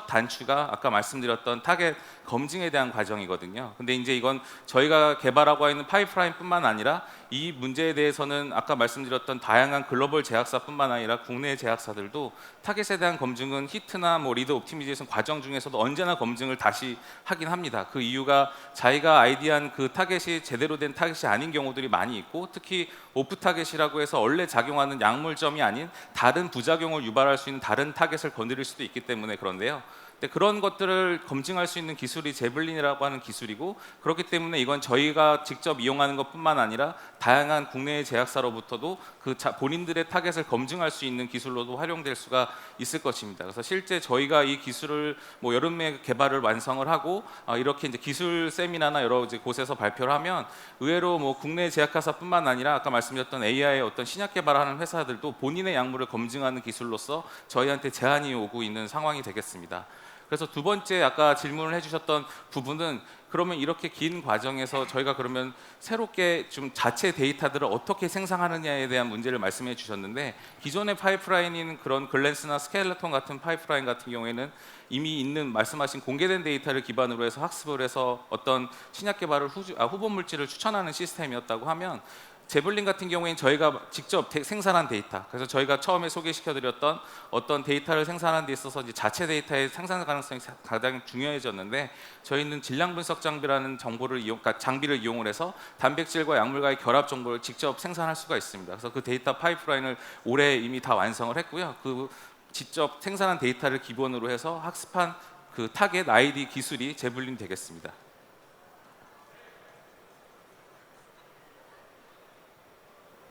단추가 아까 말씀드렸던 타겟 검증에 대한 과정이거든요. 근데 이제 이건 저희가 개발하고 있는 파이프라인뿐만 아니라 이 문제에 대해서는 아까 말씀드렸던 다양한 글로벌 제약사뿐만 아니라 국내 제약사들도 타겟에 대한 검증은 히트나 뭐 리드 옵티미제이션 과정 중에서도 언제나 검증을 다시 하긴 합니다. 그 이유가 자기가 아이디어한 그 타겟이 제대로 된 타겟이 아닌 경우들이 많이 있고, 특히 오프 타겟이라고 해서 원래 작용하는 약물점이 아닌 다른 부작용을 유발할 수 있는 다른 타겟을 건드릴 수도 있기 때문에 그런데요. 근데 그런 것들을 검증할 수 있는 기술이 제블린이라고 하는 기술이고, 그렇기 때문에 이건 저희가 직접 이용하는 것뿐만 아니라 다양한 국내의 제약사로부터도 그 본인들의 타겟을 검증할 수 있는 기술로도 활용될 수가 있을 것입니다. 그래서 실제 저희가 이 기술을 뭐 여름에 개발을 완성을 하고 이렇게 이제 기술 세미나나 여러 이제 곳에서 발표를 하면 의외로 뭐 국내 제약사뿐만 아니라 아까 말씀드렸던 AI의 어떤 신약 개발하는 회사들도 본인의 약물을 검증하는 기술로서 저희한테 제안이 오고 있는 상황이 되겠습니다. 그래서 두 번째 아까 질문을 해주셨던 부분은 그러면 이렇게 긴 과정에서 저희가 그러면 새롭게 좀 자체 데이터들을 어떻게 생성하느냐에 대한 문제를 말씀해 주셨는데, 기존의 파이프라인인 그런 글랜스나 스켈레톤 같은 파이프라인 같은 경우에는 이미 있는 말씀하신 공개된 데이터를 기반으로 해서 학습을 해서 어떤 신약 개발을 후보 물질을 추천하는 시스템이었다고 하면, 제블린 같은 경우에는 저희가 직접 생산한 데이터, 그래서 저희가 처음에 소개시켜드렸던 어떤 데이터를 생산하는 데 있어서 이제 자체 데이터의 생산 가능성이 가장 중요해졌는데, 저희는 질량 분석 장비라는 그러니까 장비를 이용을 해서 단백질과 약물과의 결합 정보를 직접 생산할 수가 있습니다. 그래서 그 데이터 파이프라인을 올해 이미 다 완성을 했고요. 그 직접 생산한 데이터를 기본으로 해서 학습한 그 타겟 아이디 기술이 제블린 되겠습니다.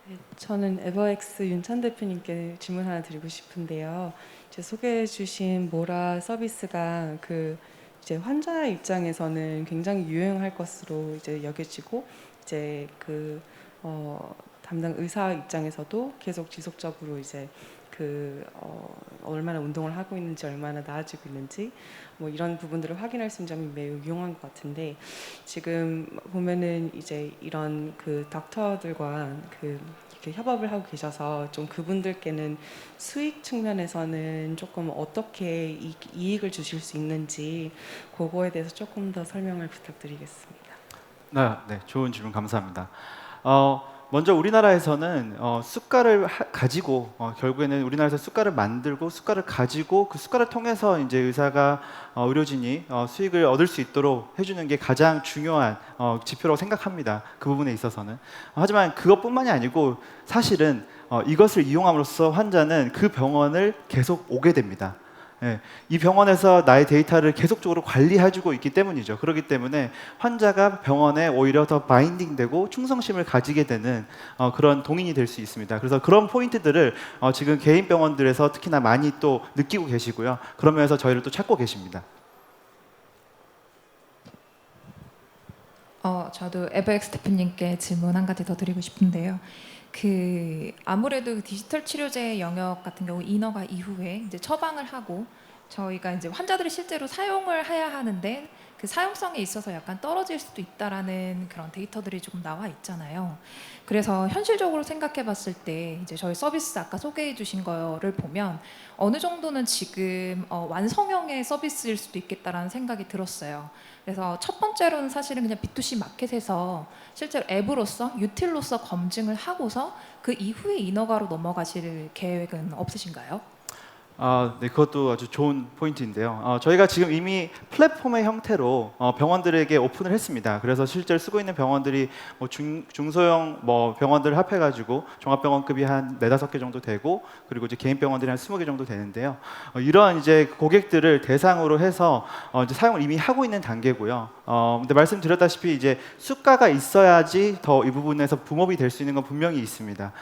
네, 저는 에버엑스 윤찬 대표님께 질문 하나 드리고 싶은데요. 이제 소개해주신 모라 서비스가 그 이제 환자 입장에서는 굉장히 유용할 것으로 이제 여겨지고, 이제 그 담당 의사 입장에서도 계속 지속적으로 이제 얼마나 운동을 하고 있는지, 얼마나 나아지고 있는지 뭐 이런 부분들을 확인할 수 있는 점이 매우 유용한 것 같은데, 지금 보면은 이제 이런 그 닥터들과 이렇게 협업을 하고 계셔서 좀 그분들께는 수익 측면에서는 조금 어떻게 이익을 주실 수 있는지 그거에 대해서 조금 더 설명을 부탁드리겠습니다. 네, 좋은 질문 감사합니다. 먼저 우리나라에서는 숟가락을 가지고 결국에는 우리나라에서 숟가락을 만들고 숟가락을 가지고 그 숟가락을 통해서 이제 의사가 의료진이 수익을 얻을 수 있도록 해주는 게 가장 중요한 지표라고 생각합니다. 그 부분에 있어서는. 하지만 그것뿐만이 아니고 사실은 이것을 이용함으로써 환자는 그 병원을 계속 오게 됩니다. 예, 이 병원에서 나의 데이터를 계속적으로 관리해주고 있기 때문이죠. 그렇기 때문에 환자가 병원에 오히려 더 바인딩되고 충성심을 가지게 되는 그런 동인이 될 수 있습니다. 그래서 그런 포인트들을 지금 개인 병원들에서 특히나 많이 또 느끼고 계시고요. 그러면서 저희를 또 찾고 계십니다. 저도 에버엑스 대표님께 질문 한 가지 더 드리고 싶은데요. 아무래도 디지털 치료제 영역 같은 경우 인허가 이후에 이제 처방을 하고 저희가 이제 환자들이 실제로 사용을 해야 하는데 그 사용성에 있어서 약간 떨어질 수도 있다라는 그런 데이터들이 조금 나와 있잖아요. 그래서 현실적으로 생각해 봤을 때 이제 저희 서비스 아까 소개해 주신 거를 보면 어느 정도는 지금 완성형의 서비스일 수도 있겠다라는 생각이 들었어요. 그래서 첫 번째로는 사실은 그냥 B2C 마켓에서 실제로 앱으로서 유틸로서 검증을 하고서 그 이후에 인허가로 넘어가실 계획은 없으신가요? 네, 그것도 아주 좋은 포인트인데요. 저희가 지금 이미 플랫폼의 형태로 병원들에게 오픈을 했습니다. 그래서 실제로 쓰고 있는 병원들이 뭐 중소형 병원들 합해가지고 종합병원급이 한 4-5개 정도 되고, 그리고 이제 개인 병원들이 한 20개 정도 되는데요. 이러한 이제 고객들을 대상으로 해서 이제 사용을 이미 하고 있는 단계고요. 근데 말씀드렸다시피 이제 수가가 있어야지 더 이 부분에서 붐업이 될 수 있는 건 분명히 있습니다.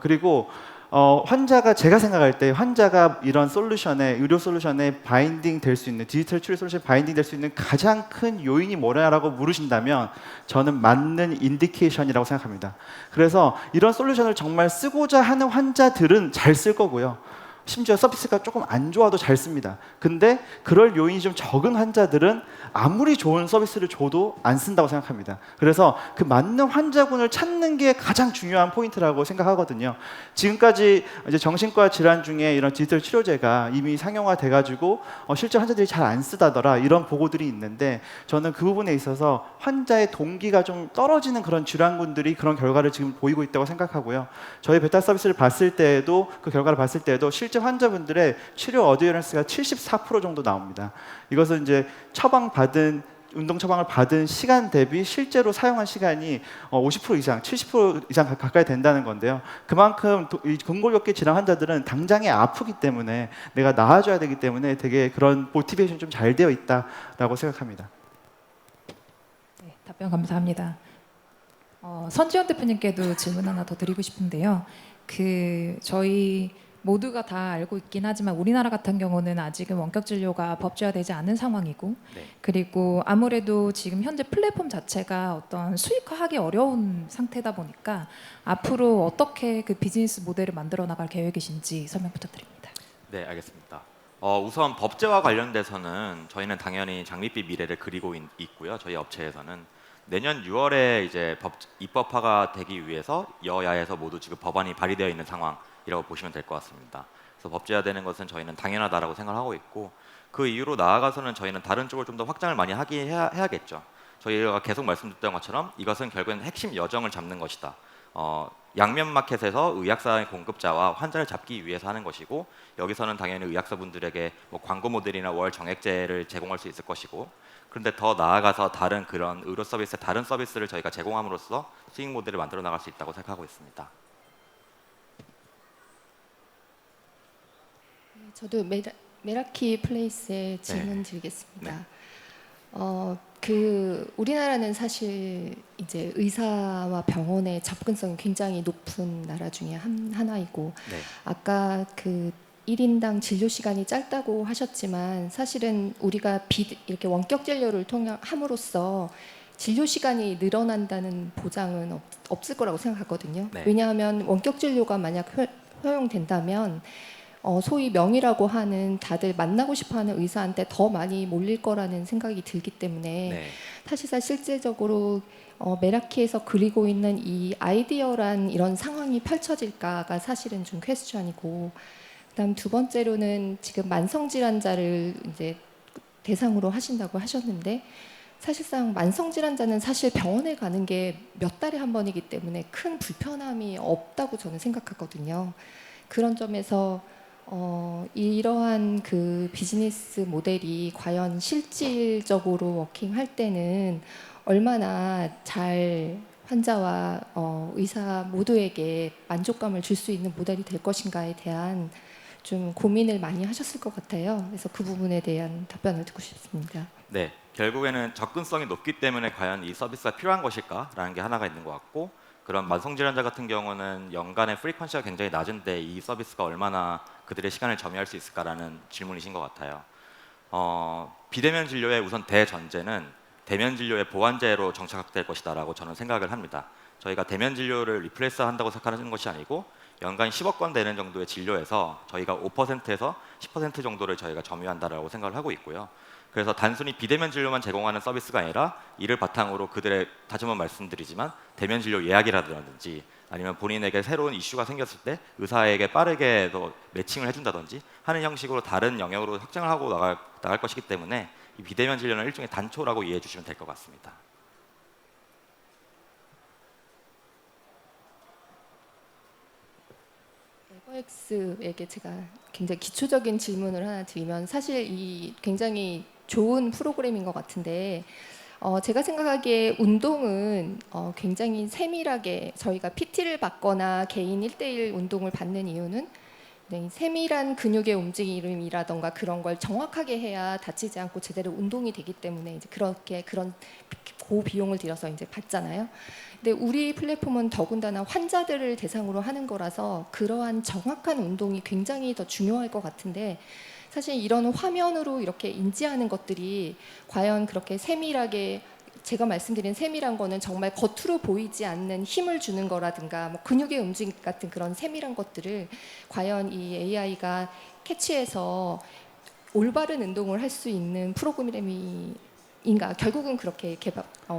그리고 환자가 제가 생각할 때 환자가 이런 솔루션에 의료 솔루션에 바인딩 될 수 있는 디지털 치료 솔루션에 바인딩 될 수 있는 가장 큰 요인이 뭐냐라고 물으신다면 저는 맞는 인디케이션이라고 생각합니다. 그래서 이런 솔루션을 정말 쓰고자 하는 환자들은 잘 쓸 거고요. 심지어 서비스가 조금 안 좋아도 잘 씁니다. 근데 그럴 요인이 좀 적은 환자들은 아무리 좋은 서비스를 줘도 안 쓴다고 생각합니다. 그래서 그 맞는 환자군을 찾는 게 가장 중요한 포인트라고 생각하거든요. 지금까지 이제 정신과 질환 중에 이런 디지털 치료제가 이미 상용화돼 가지고 실제 환자들이 잘 안 쓰다더라 이런 보고들이 있는데 저는 그 부분에 있어서 환자의 동기가 좀 떨어지는 그런 질환군들이 그런 결과를 지금 보이고 있다고 생각하고요. 저희 베타 서비스를 봤을 때에도 그 결과를 봤을 때에도 실제 환자분들의 치료 어드헤런스가 74% 정도 나옵니다. 이것은 이제 운동 처방을 받은 시간 대비 실제로 사용한 시간이 50% 이상, 70% 이상 가까이 된다는 건데요. 그만큼 이 근골격계 질환 환자들은 당장에 아프기 때문에 내가 나아져야 되기 때문에 되게 그런 모티베이션이 좀 잘 되어 있다라고 생각합니다. 네, 답변 감사합니다. 선지현 대표님께도 질문 하나 더 드리고 싶은데요. 저희 모두가 다 알고 있긴 하지만 우리나라 같은 경우는 아직은 원격 진료가 법제화되지 않은 상황이고, 네. 그리고 아무래도 지금 현재 플랫폼 자체가 어떤 수익화하기 어려운 상태다 보니까 앞으로 어떻게 그 비즈니스 모델을 만들어 나갈 계획이신지 설명 부탁드립니다. 네, 알겠습니다. 우선 법제와 관련돼서는 저희는 당연히 장밋빛 미래를 그리고 있고요. 저희 업체에서는 내년 6월에 이제 입법화가 되기 위해서 여야에서 모두 지금 법안이 발의되어 있는 상황이라고 보시면 될 것 같습니다. 그래서 법제화되는 것은 저희는 당연하다라고 생각하고 있고, 그 이후로 나아가서는 저희는 다른 쪽을 좀 더 확장을 많이 해야겠죠. 저희가 계속 말씀드렸던 것처럼 이것은 결국엔 핵심 여정을 잡는 것이다. 양면 마켓에서 의약사의 공급자와 환자를 잡기 위해서 하는 것이고, 여기서는 당연히 의약사분들에게 뭐 광고 모델이나 월 정액제를 제공할 수 있을 것이고, 그런데 더 나아가서 다른 그런 의료 서비스, 다른 서비스를 저희가 제공함으로써 수익 모델을 만들어 나갈 수 있다고 생각하고 있습니다. 저도 메라키 플레이스에 질문 드리겠습니다. 네. 우리나라는 사실 이제 의사와 병원의 접근성이 굉장히 높은 나라 중에 하나이고, 네. 아까 1인당 진료 시간이 짧다고 하셨지만 사실은 우리가 이렇게 원격 진료를 함으로써 진료 시간이 늘어난다는 보장은 없을 거라고 생각하거든요. 네. 왜냐하면 원격 진료가 만약 허용된다면 소위 명의라고 하는 다들 만나고 싶어하는 의사한테 더 많이 몰릴 거라는 생각이 들기 때문에 네. 사실상 실제적으로 메라키에서 그리고 있는 이 아이디어란 이런 상황이 펼쳐질까가 사실은 좀 퀘스천이고, 그다음 두 번째로는 지금 만성 질환자를 이제 대상으로 하신다고 하셨는데, 사실상 만성 질환자는 사실 병원에 가는 게 몇 달에 한 번이기 때문에 큰 불편함이 없다고 저는 생각하거든요. 그런 점에서 이러한 비즈니스 모델이 과연 실질적으로 워킹할 때는 얼마나 잘 환자와 의사 모두에게 만족감을 줄 수 있는 모델이 될 것인가에 대한 좀 고민을 많이 하셨을 것 같아요. 그래서 그 부분에 대한 답변을 듣고 싶습니다. 네, 결국에는 접근성이 높기 때문에 과연 이 서비스가 필요한 것일까라는 게 하나가 있는 것 같고, 그런 만성질환자 같은 경우는 연간의 프리퀀시가 굉장히 낮은데 이 서비스가 얼마나 그들의 시간을 점유할 수 있을까라는 질문이신 것 같아요. 비대면 진료의 우선 대전제는 대면 진료의 보완제로 정착될 것이다라고 저는 생각을 합니다. 저희가 대면 진료를 리플레이스 한다고 생각하는 것이 아니고 연간 10억 건 되는 정도의 진료에서 저희가 5%에서 10% 정도를 저희가 점유한다라고 생각을 하고 있고요. 그래서 단순히 비대면 진료만 제공하는 서비스가 아니라 이를 바탕으로 그들의, 다시 한번 말씀드리지만 대면 진료 예약이라든지 아니면 본인에게 새로운 이슈가 생겼을 때 의사에게 빠르게 더 매칭을 해준다든지 하는 형식으로 다른 영역으로 확장을 하고 나갈 것이기 때문에 이 비대면 진료는 일종의 단초라고 이해해 주시면 될 것 같습니다. 에버엑스에게 제가 굉장히 기초적인 질문을 하나 드리면, 사실 이 굉장히 좋은 프로그램인 것 같은데, 제가 생각하기에 운동은 굉장히 세밀하게 저희가 PT를 받거나 개인 1대1 운동을 받는 이유는 네, 이 세밀한 근육의 움직임이라던가 그런 걸 정확하게 해야 다치지 않고 제대로 운동이 되기 때문에 이제 그렇게 그런 고비용을 들여서 이제 받잖아요. 근데 우리 플랫폼은 더군다나 환자들을 대상으로 하는 거라서 그러한 정확한 운동이 굉장히 더 중요할 것 같은데 사실 이런 화면으로 이렇게 인지하는 것들이 과연 그렇게 세밀하게 제가 말씀드린 세밀한 거는 정말 겉으로 보이지 않는 힘을 주는 거라든가 뭐 근육의 움직임 같은 그런 세밀한 것들을 과연 이 AI가 캐치해서 올바른 운동을 할 수 있는 프로그램인가 결국은 그렇게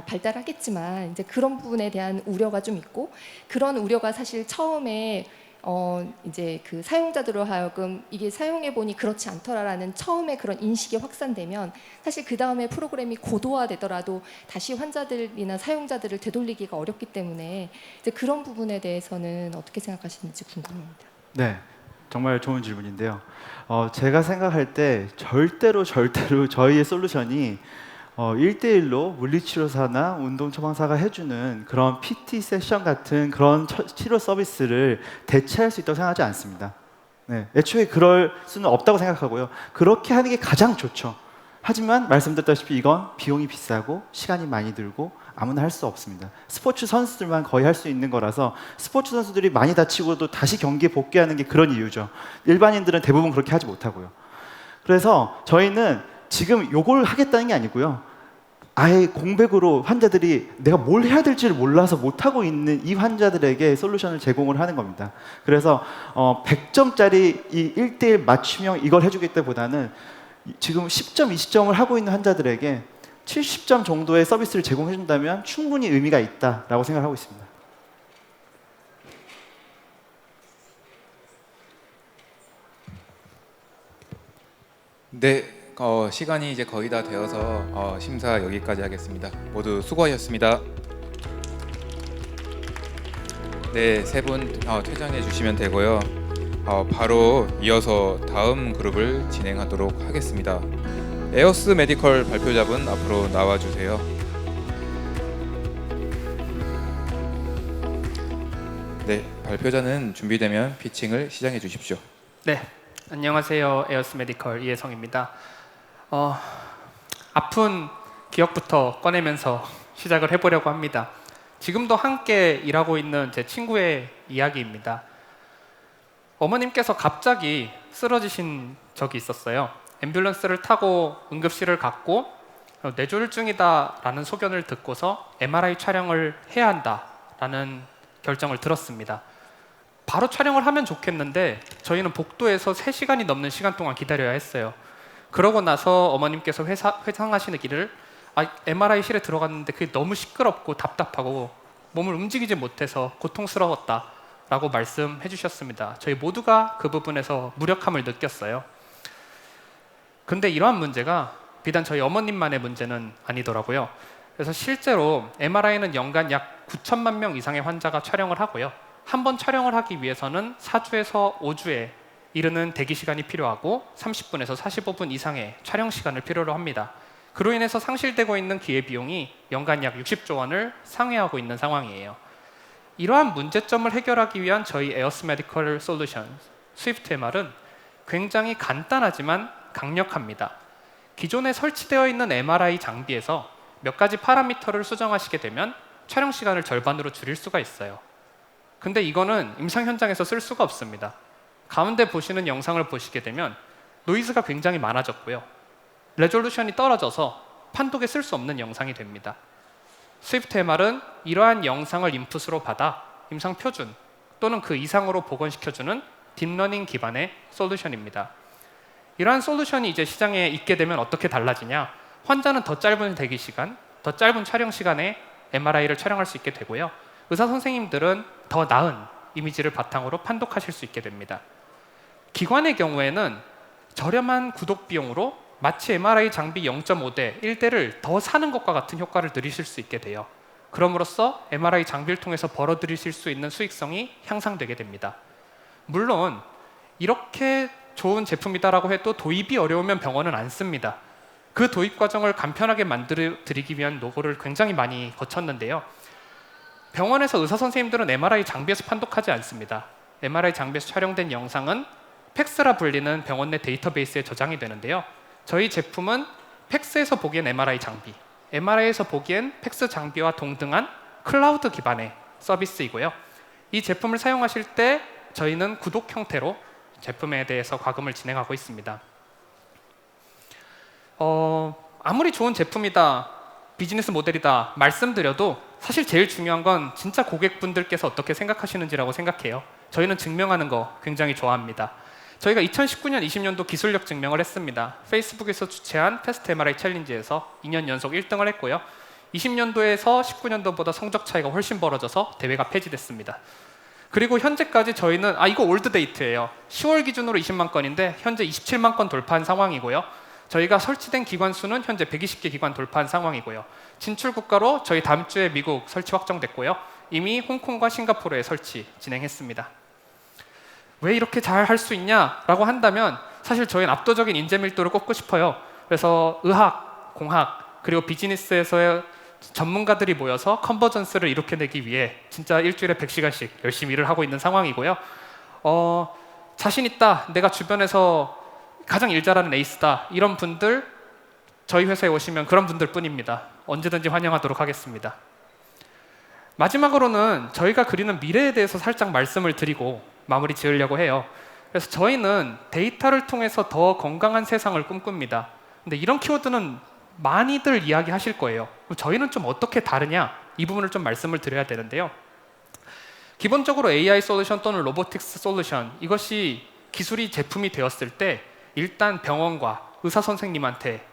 발달하겠지만 이제 그런 부분에 대한 우려가 좀 있고 그런 우려가 사실 처음에 이제 그 사용자들로 하여금 이게 사용해 보니 그렇지 않더라라는 처음에 그런 인식이 확산되면 사실 그 다음에 프로그램이 고도화되더라도 다시 환자들이나 사용자들을 되돌리기가 어렵기 때문에 이제 그런 부분에 대해서는 어떻게 생각하시는지 궁금합니다. 네, 정말 좋은 질문인데요. 제가 생각할 때 절대로 저희의 솔루션이 1대1로 물리치료사나 운동처방사가 해주는 그런 PT 세션 같은 그런 치료 서비스를 대체할 수 있다고 생각하지 않습니다. 네, 애초에 그럴 수는 없다고 생각하고요. 그렇게 하는 게 가장 좋죠. 하지만 말씀드렸다시피 이건 비용이 비싸고 시간이 많이 들고 아무나 할 수 없습니다. 스포츠 선수들만 거의 할 수 있는 거라서 스포츠 선수들이 많이 다치고도 다시 경기에 복귀하는 게 그런 이유죠. 일반인들은 대부분 그렇게 하지 못하고요. 그래서 저희는 지금 요걸 하겠다는 게 아니고요. 아예 공백으로 환자들이 내가 뭘 해야 될지를 몰라서 못하고 있는 이 환자들에게 솔루션을 제공을 하는 겁니다. 그래서 100점짜리 이 1대1 맞춤형 이걸 해주겠다보다는 지금 10점, 20점을 하고 있는 환자들에게 70점 정도의 서비스를 제공해준다면 충분히 의미가 있다라고 생각하고 있습니다. 네, 시간이 이제 거의 다 되어서 심사 여기까지 하겠습니다. 모두 수고하셨습니다. 네, 세 분 퇴장해 주시면 되고요. 바로 이어서 다음 그룹을 진행하도록 하겠습니다. 에어스 메디컬 발표자분 앞으로 나와주세요. 네, 발표자는 준비되면 피칭을 시작해 주십시오. 네, 안녕하세요. 에어스 메디컬 이혜성입니다. 아픈 기억부터 꺼내면서 시작을 해보려고 합니다. 지금도 함께 일하고 있는 제 친구의 이야기입니다. 어머님께서 갑자기 쓰러지신 적이 있었어요. 앰뷸런스를 타고 응급실을 갔고 뇌졸중이다라는 소견을 듣고서 MRI 촬영을 해야 한다라는 결정을 들었습니다. 바로 촬영을 하면 좋겠는데 저희는 복도에서 3시간이 넘는 시간 동안 기다려야 했어요. 그러고 나서 어머님께서 회상하시는 길을 MRI실에 들어갔는데 그게 너무 시끄럽고 답답하고 몸을 움직이지 못해서 고통스러웠다라고 말씀해 주셨습니다. 저희 모두가 그 부분에서 무력함을 느꼈어요. 근데 이러한 문제가 비단 저희 어머님만의 문제는 아니더라고요. 그래서 실제로 MRI는 연간 약 9천만 명 이상의 환자가 촬영을 하고요. 한 번 촬영을 하기 위해서는 4주에서 5주에 이르는 대기 시간이 필요하고 30분에서 45분 이상의 촬영 시간을 필요로 합니다. 그로 인해서 상실되고 있는 기회비용이 연간 약 60조 원을 상회하고 있는 상황이에요. 이러한 문제점을 해결하기 위한 저희 에어스 메디컬 솔루션 스위프트 MR은 굉장히 간단하지만 강력합니다. 기존에 설치되어 있는 MRI 장비에서 몇 가지 파라미터를 수정하시게 되면 촬영 시간을 절반으로 줄일 수가 있어요. 근데 이거는 임상 현장에서 쓸 수가 없습니다. 가운데 보시는 영상을 보시게 되면 노이즈가 굉장히 많아졌고요. 레졸루션이 떨어져서 판독에 쓸 수 없는 영상이 됩니다. 스위프트 MR은 이러한 영상을 인풋으로 받아 임상 표준 또는 그 이상으로 복원시켜주는 딥러닝 기반의 솔루션입니다. 이러한 솔루션이 이제 시장에 있게 되면 어떻게 달라지냐? 환자는 더 짧은 대기 시간, 더 짧은 촬영 시간에 MRI를 촬영할 수 있게 되고요. 의사 선생님들은 더 나은 이미지를 바탕으로 판독하실 수 있게 됩니다. 기관의 경우에는 저렴한 구독 비용으로 마치 MRI 장비 0.5대 1대를 더 사는 것과 같은 효과를 누리실 수 있게 돼요. 그럼으로써 MRI 장비를 통해서 벌어들이실 수 있는 수익성이 향상되게 됩니다. 물론 이렇게 좋은 제품이다라고 해도 도입이 어려우면 병원은 안 씁니다. 그 도입 과정을 간편하게 만들어드리기 위한 노고를 굉장히 많이 거쳤는데요. 병원에서 의사 선생님들은 MRI 장비에서 판독하지 않습니다. MRI 장비에서 촬영된 영상은 팩스라 불리는 병원 내 데이터베이스에 저장이 되는데요. 저희 제품은 팩스에서 보기엔 MRI 장비, MRI에서 보기엔 팩스 장비와 동등한 클라우드 기반의 서비스이고요. 이 제품을 사용하실 때 저희는 구독 형태로 제품에 대해서 과금을 진행하고 있습니다. 아무리 좋은 제품이다, 비즈니스 모델이다 말씀드려도 사실 제일 중요한 건 진짜 고객분들께서 어떻게 생각하시는지라고 생각해요. 저희는 증명하는 거 굉장히 좋아합니다. 저희가 2019년, 20년도 기술력 증명을 했습니다. 페이스북에서 주최한 패스트 MRI 챌린지에서 2년 연속 1등을 했고요. 20년도에서 19년도보다 성적 차이가 훨씬 벌어져서 대회가 폐지됐습니다. 그리고 현재까지 저희는 이거 올드 데이트예요. 10월 기준으로 20만 건인데 현재 27만 건 돌파한 상황이고요. 저희가 설치된 기관 수는 현재 120개 기관 돌파한 상황이고요. 진출 국가로 저희 다음 주에 미국 설치 확정됐고요. 이미 홍콩과 싱가포르에 설치 진행했습니다. 왜 이렇게 잘 할 수 있냐라고 한다면 사실 저희는 압도적인 인재 밀도를 꼽고 싶어요. 그래서 의학, 공학, 그리고 비즈니스에서의 전문가들이 모여서 컨버전스를 이룩해내기 위해 진짜 일주일에 100시간씩 열심히 일을 하고 있는 상황이고요. 자신 있다, 내가 주변에서 가장 일 잘하는 에이스다, 이런 분들 저희 회사에 오시면 그런 분들 뿐입니다. 언제든지 환영하도록 하겠습니다. 마지막으로는 저희가 그리는 미래에 대해서 살짝 말씀을 드리고 마무리 지으려고 해요. 그래서 저희는 데이터를 통해서 더 건강한 세상을 꿈꿉니다. 근데 이런 키워드는 많이들 이야기하실 거예요. 그럼 저희는 좀 어떻게 다르냐? 이 부분을 좀 말씀을 드려야 되는데요. 기본적으로 AI 솔루션 또는 로보틱스 솔루션, 이것이 기술이 제품이 되었을 때 일단 병원과 의사 선생님한테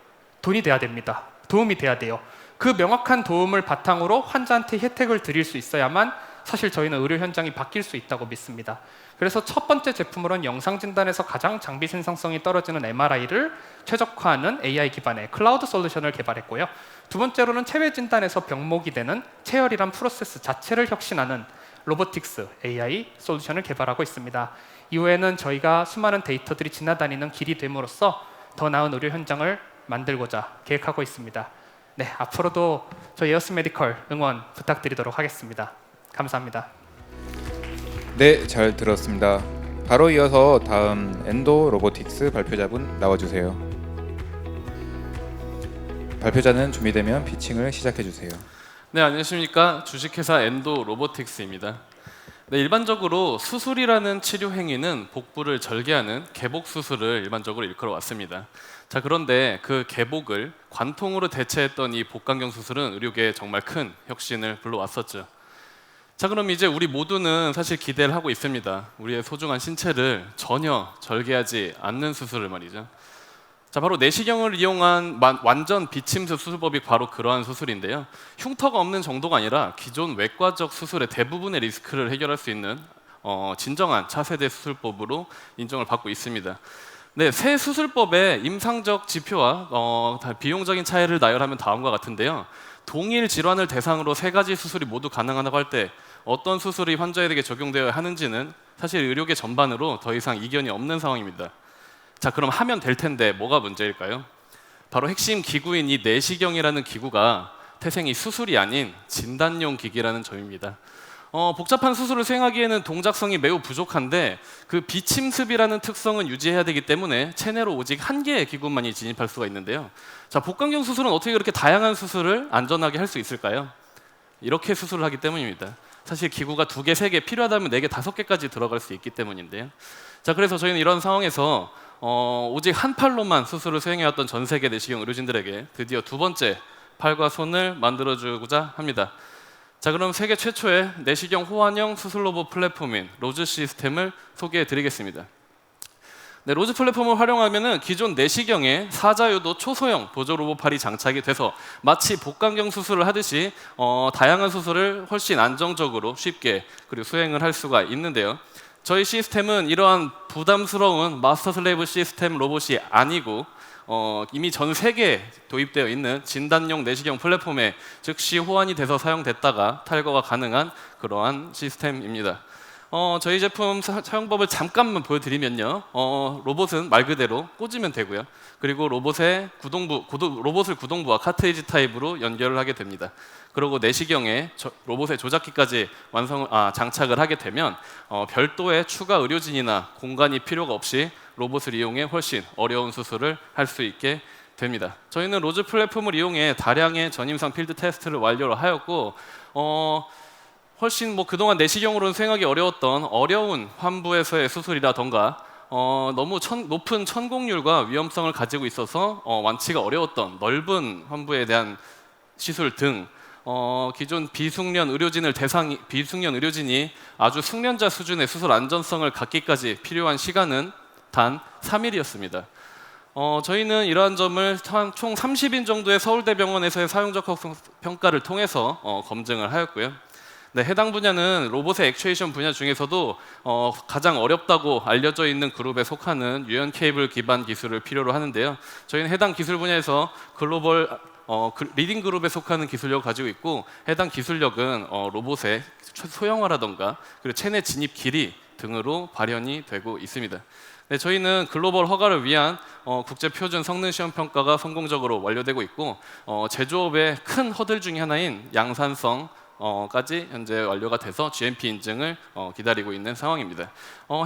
돈이 돼야 됩니다. 도움이 돼야 돼요. 그 명확한 도움을 바탕으로 환자한테 혜택을 드릴 수 있어야만 사실 저희는 의료 현장이 바뀔 수 있다고 믿습니다. 그래서 첫 번째 제품으로는 영상 진단에서 가장 장비 생산성이 떨어지는 MRI를 최적화하는 AI 기반의 클라우드 솔루션을 개발했고요. 두 번째로는 체외 진단에서 병목이 되는 체열이란 프로세스 자체를 혁신하는 로보틱스 AI 솔루션을 개발하고 있습니다. 이후에는 저희가 수많은 데이터들이 지나다니는 길이 됨으로써 더 나은 의료 현장을 만들고자 계획하고 있습니다. 네, 앞으로도 저희 에어스 메디컬 응원 부탁드리도록 하겠습니다. 감사합니다. 네, 잘 들었습니다. 바로 이어서 다음 엔도 로보틱스 발표자분 나와주세요. 발표자는 준비되면 피칭을 시작해 주세요. 네, 안녕하십니까. 주식회사 엔도 로보틱스입니다. 네, 일반적으로 수술이라는 치료 행위는 복부를 절개하는 개복 수술을 일반적으로 일컬어 왔습니다. 자, 그런데 그 개복을 관통으로 대체했던 이 복강경 수술은 의료계에 정말 큰 혁신을 불러왔었죠. 자, 그럼 이제 우리 모두는 사실 기대를 하고 있습니다. 우리의 소중한 신체를 전혀 절개하지 않는 수술을 말이죠. 자, 바로 내시경을 이용한 완전 비침수 수술법이 바로 그러한 수술인데요. 흉터가 없는 정도가 아니라 기존 외과적 수술의 대부분의 리스크를 해결할 수 있는 진정한 차세대 수술법으로 인정을 받고 있습니다. 네, 새 수술법의 임상적 지표와 비용적인 차이를 나열하면 다음과 같은데요. 동일 질환을 대상으로 세 가지 수술이 모두 가능하다고 할 때 어떤 수술이 환자에게 적용되어야 하는지는 사실 의료계 전반으로 더 이상 이견이 없는 상황입니다. 자, 그럼 하면 될 텐데 뭐가 문제일까요? 바로 핵심 기구인 이 내시경이라는 기구가 태생이 수술이 아닌 진단용 기기라는 점입니다. 복잡한 수술을 수행하기에는 동작성이 매우 부족한데 그 비침습이라는 특성은 유지해야 되기 때문에 체내로 오직 한 개의 기구만이 진입할 수가 있는데요. 자, 복강경 수술은 어떻게 그렇게 다양한 수술을 안전하게 할 수 있을까요? 이렇게 수술을 하기 때문입니다. 사실 기구가 2개, 3개 필요하다면 4개, 5개까지 들어갈 수 있기 때문인데요. 자, 그래서 저희는 이런 상황에서 오직 한 팔로만 수술을 수행해왔던 전 세계 내시경 의료진들에게 드디어 두 번째 팔과 손을 만들어주고자 합니다. 자, 그럼 세계 최초의 내시경 호환형 수술 로봇 플랫폼인 로즈 시스템을 소개해드리겠습니다. 네, 로즈 플랫폼을 활용하면은 기존 내시경에 사자유도 초소형 보조 로봇팔이 장착이 돼서 마치 복강경 수술을 하듯이 다양한 수술을 훨씬 안정적으로 쉽게 그리고 수행을 할 수가 있는데요. 저희 시스템은 이러한 부담스러운 마스터 슬레이브 시스템 로봇이 아니고 이미 전 세계에 도입되어 있는 진단용 내시경 플랫폼에 즉시 호환이 돼서 사용됐다가 탈거가 가능한 그러한 시스템입니다. 저희 제품 사용법을 잠깐만 보여드리면요. 로봇은 말 그대로 꽂으면 되고요. 그리고 로봇을 구동부와 카트리지 타입으로 연결을 하게 됩니다. 그리고 내시경에 로봇의 조작기까지 장착을 하게 되면 별도의 추가 의료진이나 공간이 필요가 없이 로봇을 이용해 훨씬 어려운 수술을 할 수 있게 됩니다. 저희는 로즈 플랫폼을 이용해 다량의 전임상 필드 테스트를 완료를 하였고 훨씬 그동안 내시경으로는 수행하기 어려웠던 어려운 환부에서의 수술이라던가 너무 높은 천공률과 위험성을 가지고 있어서 완치가 어려웠던 넓은 환부에 대한 시술 등 기존 비숙련 의료진이 아주 숙련자 수준의 수술 안전성을 갖기까지 필요한 시간은 단 3일이었습니다. 저희는 이러한 점을 총 30인 정도의 서울대병원에서의 사용적 평가를 통해서 검증을 하였고요. 네, 해당 분야는 로봇의 액추에이션 분야 중에서도 가장 어렵다고 알려져 있는 그룹에 속하는 유연 케이블 기반 기술을 필요로 하는데요. 저희는 해당 기술 분야에서 글로벌 리딩 그룹에 속하는 기술력을 가지고 있고 해당 기술력은 로봇의 소형화라던가 그리고 체내 진입 길이 등으로 발현이 되고 있습니다. 네, 저희는 글로벌 허가를 위한 국제 표준 성능 시험 평가가 성공적으로 완료되고 있고 제조업의 큰 허들 중에 하나인 양산성 까지 현재 완료가 돼서 GMP 인증을 기다리고 있는 상황입니다.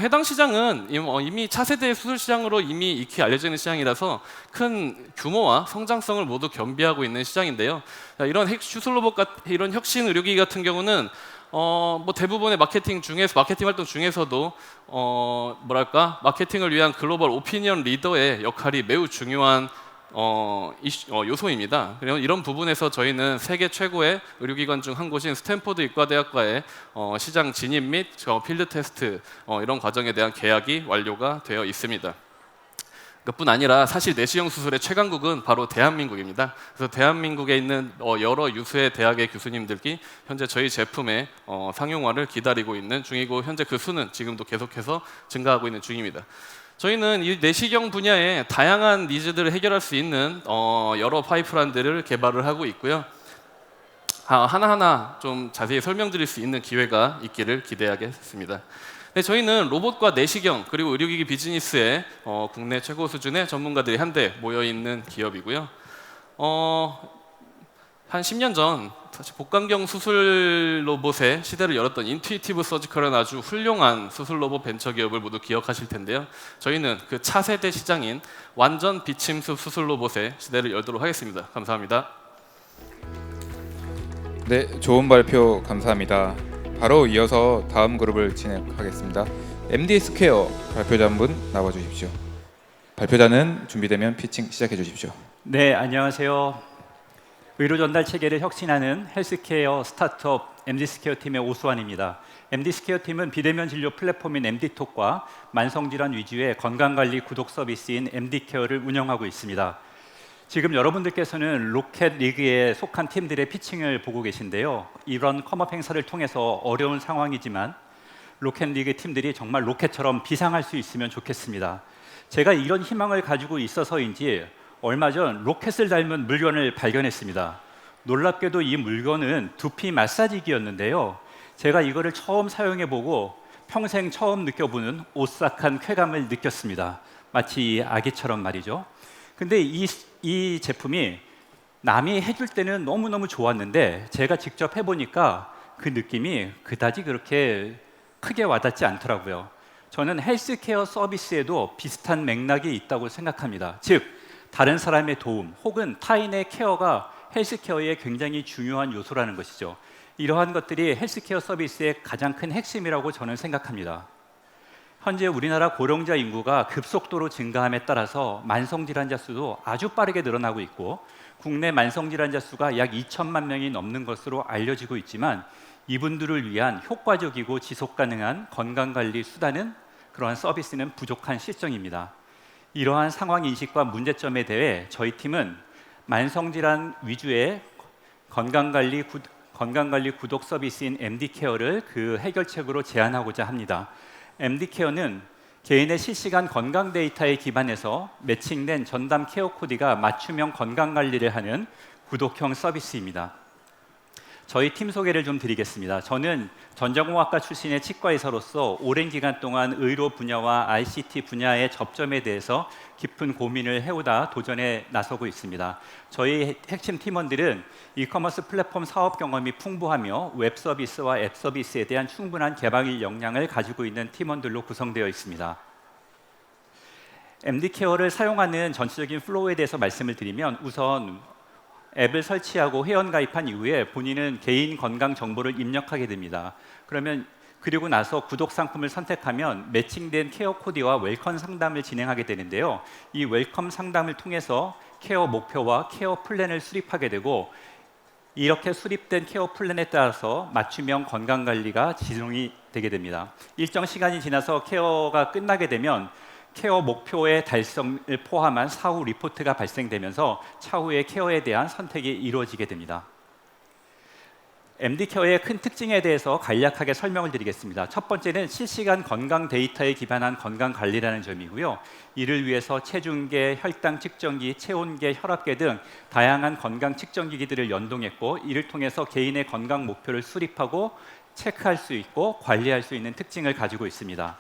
해당 시장은 이미 차세대 수술 시장으로 이미 익히 알려져 있는 시장이라서 큰 규모와 성장성을 모두 겸비하고 있는 시장인데요. 이런 수술 로봇 이런 혁신 의료기기 같은 경우는 대부분의 마케팅 활동 중에서도 마케팅을 위한 글로벌 오피니언 리더의 역할이 매우 중요한 요소입니다. 그리고 이런 부분에서 저희는 세계 최고의 의료기관 중 한 곳인 스탠포드 의과대학과의 시장 진입 및 필드 테스트 이런 과정에 대한 계약이 완료가 되어 있습니다. 그뿐 아니라 사실 내시경 수술의 최강국은 바로 대한민국입니다. 그래서 대한민국에 있는 여러 유수의 대학의 교수님들이 현재 저희 제품의 상용화를 기다리고 있는 중이고 현재 그 수는 지금도 계속해서 증가하고 있는 중입니다. 저희는 이 내시경 분야의 다양한 니즈들을 해결할 수 있는 여러 파이프라인들을 개발을 하고 있고요. 하나하나 좀 자세히 설명드릴 수 있는 기회가 있기를 기대하겠습니다. 네, 저희는 로봇과 내시경 그리고 의료기기 비즈니스에 국내 최고 수준의 전문가들이 한데 모여 있는 기업이고요. 한 10년 전 사실 복강경 수술 로봇의 시대를 열었던 인투이티브 서지컬은 아주 훌륭한 수술 로봇 벤처 기업을 모두 기억하실 텐데요. 저희는 그 차세대 시장인 완전 비침습 수술 로봇의 시대를 열도록 하겠습니다. 감사합니다. 네, 좋은 발표 감사합니다. 바로 이어서 다음 그룹을 진행하겠습니다. MD 스퀘어 발표자분 나와 주십시오. 발표자는 준비되면 피칭 시작해 주십시오. 네, 안녕하세요. 의료 전달 체계를 혁신하는 헬스케어 스타트업 MD스퀘어 팀의 오수환입니다. MD스퀘어 팀은 비대면 진료 플랫폼인 MD톡과 만성질환 위주의 건강관리 구독 서비스인 MD케어를 운영하고 있습니다. 지금 여러분들께서는 로켓 리그에 속한 팀들의 피칭을 보고 계신데요. 이런 컴업 행사를 통해서 어려운 상황이지만 로켓 리그 팀들이 정말 로켓처럼 비상할 수 있으면 좋겠습니다. 제가 이런 희망을 가지고 있어서인지 얼마 전 로켓을 닮은 물건을 발견했습니다. 놀랍게도 이 물건은 두피 마사지기였는데요. 제가 이거를 처음 사용해보고 평생 처음 느껴보는 오싹한 쾌감을 느꼈습니다. 마치 아기처럼 말이죠. 근데 이 제품이 남이 해줄 때는 너무너무 좋았는데 제가 직접 해보니까 그 느낌이 그다지 그렇게 크게 와닿지 않더라고요. 저는 헬스케어 서비스에도 비슷한 맥락이 있다고 생각합니다. 즉, 다른 사람의 도움 혹은 타인의 케어가 헬스케어의 굉장히 중요한 요소라는 것이죠. 이러한 것들이 헬스케어 서비스의 가장 큰 핵심이라고 저는 생각합니다. 현재 우리나라 고령자 인구가 급속도로 증가함에 따라서 만성질환자 수도 아주 빠르게 늘어나고 있고 국내 만성질환자 수가 약 2천만 명이 넘는 것으로 알려지고 있지만 이분들을 위한 효과적이고 지속가능한 건강관리 수단은 그러한 서비스는 부족한 실정입니다. 이러한 상황 인식과 문제점에 대해 저희 팀은 만성질환 위주의 건강관리 구독 서비스인 MD케어를 그 해결책으로 제안하고자 합니다. MD케어는 개인의 실시간 건강 데이터에 기반해서 매칭된 전담 케어 코디가 맞춤형 건강 관리를 하는 구독형 서비스입니다. 저희 팀 소개를 좀 드리겠습니다. 저는 전자공학과 출신의 치과의사로서 오랜 기간 동안 의료 분야와 ICT 분야의 접점에 대해서 깊은 고민을 해오다 도전에 나서고 있습니다. 저희 핵심 팀원들은 이커머스 플랫폼 사업 경험이 풍부하며 웹 서비스와 앱 서비스에 대한 충분한 개발 역량을 가지고 있는 팀원들로 구성되어 있습니다. MD케어를 사용하는 전체적인 플로우에 대해서 말씀을 드리면 우선 앱을 설치하고 회원 가입한 이후에 본인은 개인 건강 정보를 입력하게 됩니다. 그리고 나서 구독 상품을 선택하면 매칭된 케어 코디와 웰컴 상담을 진행하게 되는데요. 이 웰컴 상담을 통해서 케어 목표와 케어 플랜을 수립하게 되고 이렇게 수립된 케어 플랜에 따라서 맞춤형 건강 관리가 지정이 되게 됩니다. 일정 시간이 지나서 케어가 끝나게 되면 케어 목표의 달성을 포함한 사후 리포트가 발생되면서 차후의 케어에 대한 선택이 이루어지게 됩니다. MD케어의 큰 특징에 대해서 간략하게 설명을 드리겠습니다. 첫 번째는 실시간 건강 데이터에 기반한 건강 관리라는 점이고요. 이를 위해서 체중계, 혈당 측정기, 체온계, 혈압계 등 다양한 건강 측정기기들을 연동했고 이를 통해서 개인의 건강 목표를 수립하고 체크할 수 있고 관리할 수 있는 특징을 가지고 있습니다.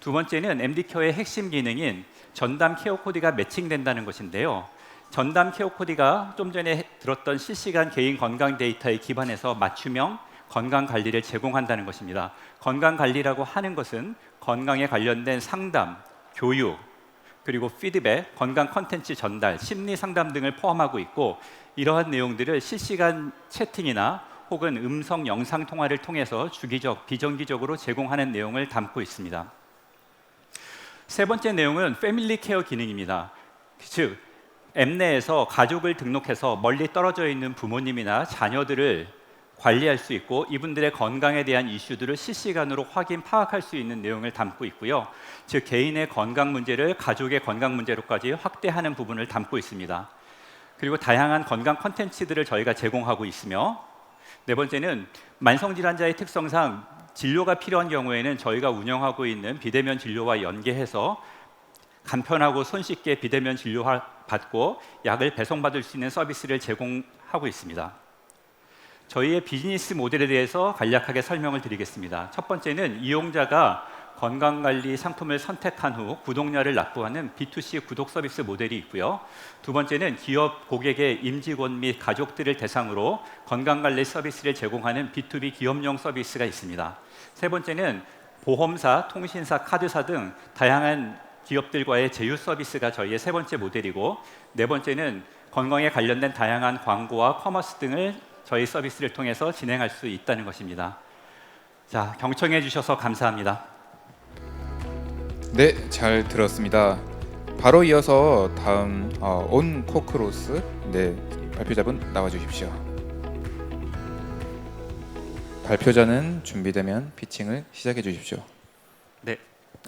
두 번째는 MD케어의 핵심 기능인 전담 케어 코디가 매칭된다는 것인데요. 전담 케어 코디가 좀 전에 들었던 실시간 개인 건강 데이터에 기반해서 맞춤형 건강 관리를 제공한다는 것입니다. 건강 관리라고 하는 것은 건강에 관련된 상담, 교육, 그리고 피드백, 건강 컨텐츠 전달, 심리 상담 등을 포함하고 있고 이러한 내용들을 실시간 채팅이나 혹은 음성 영상 통화를 통해서 주기적, 비정기적으로 제공하는 내용을 담고 있습니다. 세 번째 내용은 패밀리 케어 기능입니다. 즉, 앱 내에서 가족을 등록해서 멀리 떨어져 있는 부모님이나 자녀들을 관리할 수 있고 이분들의 건강에 대한 이슈들을 실시간으로 확인, 파악할 수 있는 내용을 담고 있고요. 즉, 개인의 건강 문제를 가족의 건강 문제로까지 확대하는 부분을 담고 있습니다. 그리고 다양한 건강 콘텐츠들을 저희가 제공하고 있으며 네 번째는 만성질환자의 특성상 진료가 필요한 경우에는 저희가 운영하고 있는 비대면 진료와 연계해서 간편하고 손쉽게 비대면 진료 받고 약을 배송받을 수 있는 서비스를 제공하고 있습니다. 저희의 비즈니스 모델에 대해서 간략하게 설명을 드리겠습니다. 첫 번째는 이용자가 건강관리 상품을 선택한 후 구독료를 납부하는 B2C 구독 서비스 모델이 있고요. 두 번째는 기업 고객의 임직원 및 가족들을 대상으로 건강관리 서비스를 제공하는 B2B 기업용 서비스가 있습니다. 세 번째는 보험사, 통신사, 카드사 등 다양한 기업들과의 제휴 서비스가 저희의 세 번째 모델이고 네 번째는 건강에 관련된 다양한 광고와 커머스 등을 저희 서비스를 통해서 진행할 수 있다는 것입니다. 자, 경청해 주셔서 감사합니다. 네, 잘 들었습니다. 바로 이어서 다음 온 코크로스 발표자분 나와주십시오. 발표자는 준비되면 피칭을 시작해 주십시오. 네,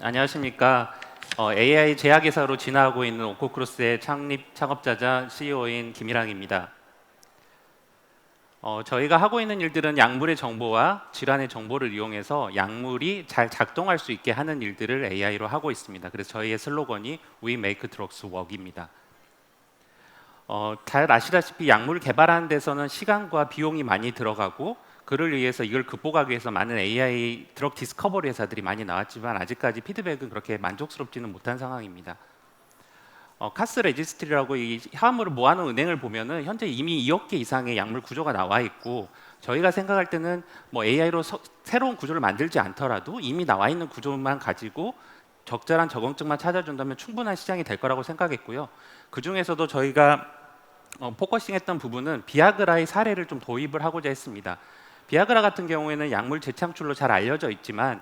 안녕하십니까. AI 제약회사로 진화하고 있는 온코크로스의 창업자자 CEO인 김일항입니다. 저희가 하고 있는 일들은 약물의 정보와 질환의 정보를 이용해서 약물이 잘 작동할 수 있게 하는 일들을 AI로 하고 있습니다. 그래서 저희의 슬로건이 We Make Drugs Work입니다. 잘 아시다시피 약물을 개발하는 데서는 시간과 비용이 많이 들어가고 그를 위해서 이걸 극복하기 위해서 많은 AI 드럭 디스커버리 회사들이 많이 나왔지만 아직까지 피드백은 그렇게 만족스럽지는 못한 상황입니다. 카스 레지스트리라고 이 화합물을 모아놓은 은행을 보면은 현재 이미 2억 개 이상의 약물 구조가 나와 있고 저희가 생각할 때는 뭐 AI로 새로운 구조를 만들지 않더라도 이미 나와 있는 구조만 가지고 적절한 적응증만 찾아준다면 충분한 시장이 될 거라고 생각했고요. 그 중에서도 저희가 포커싱했던 부분은 비아그라의 사례를 좀 도입을 하고자 했습니다. 비아그라 같은 경우에는 약물 재창출로 잘 알려져 있지만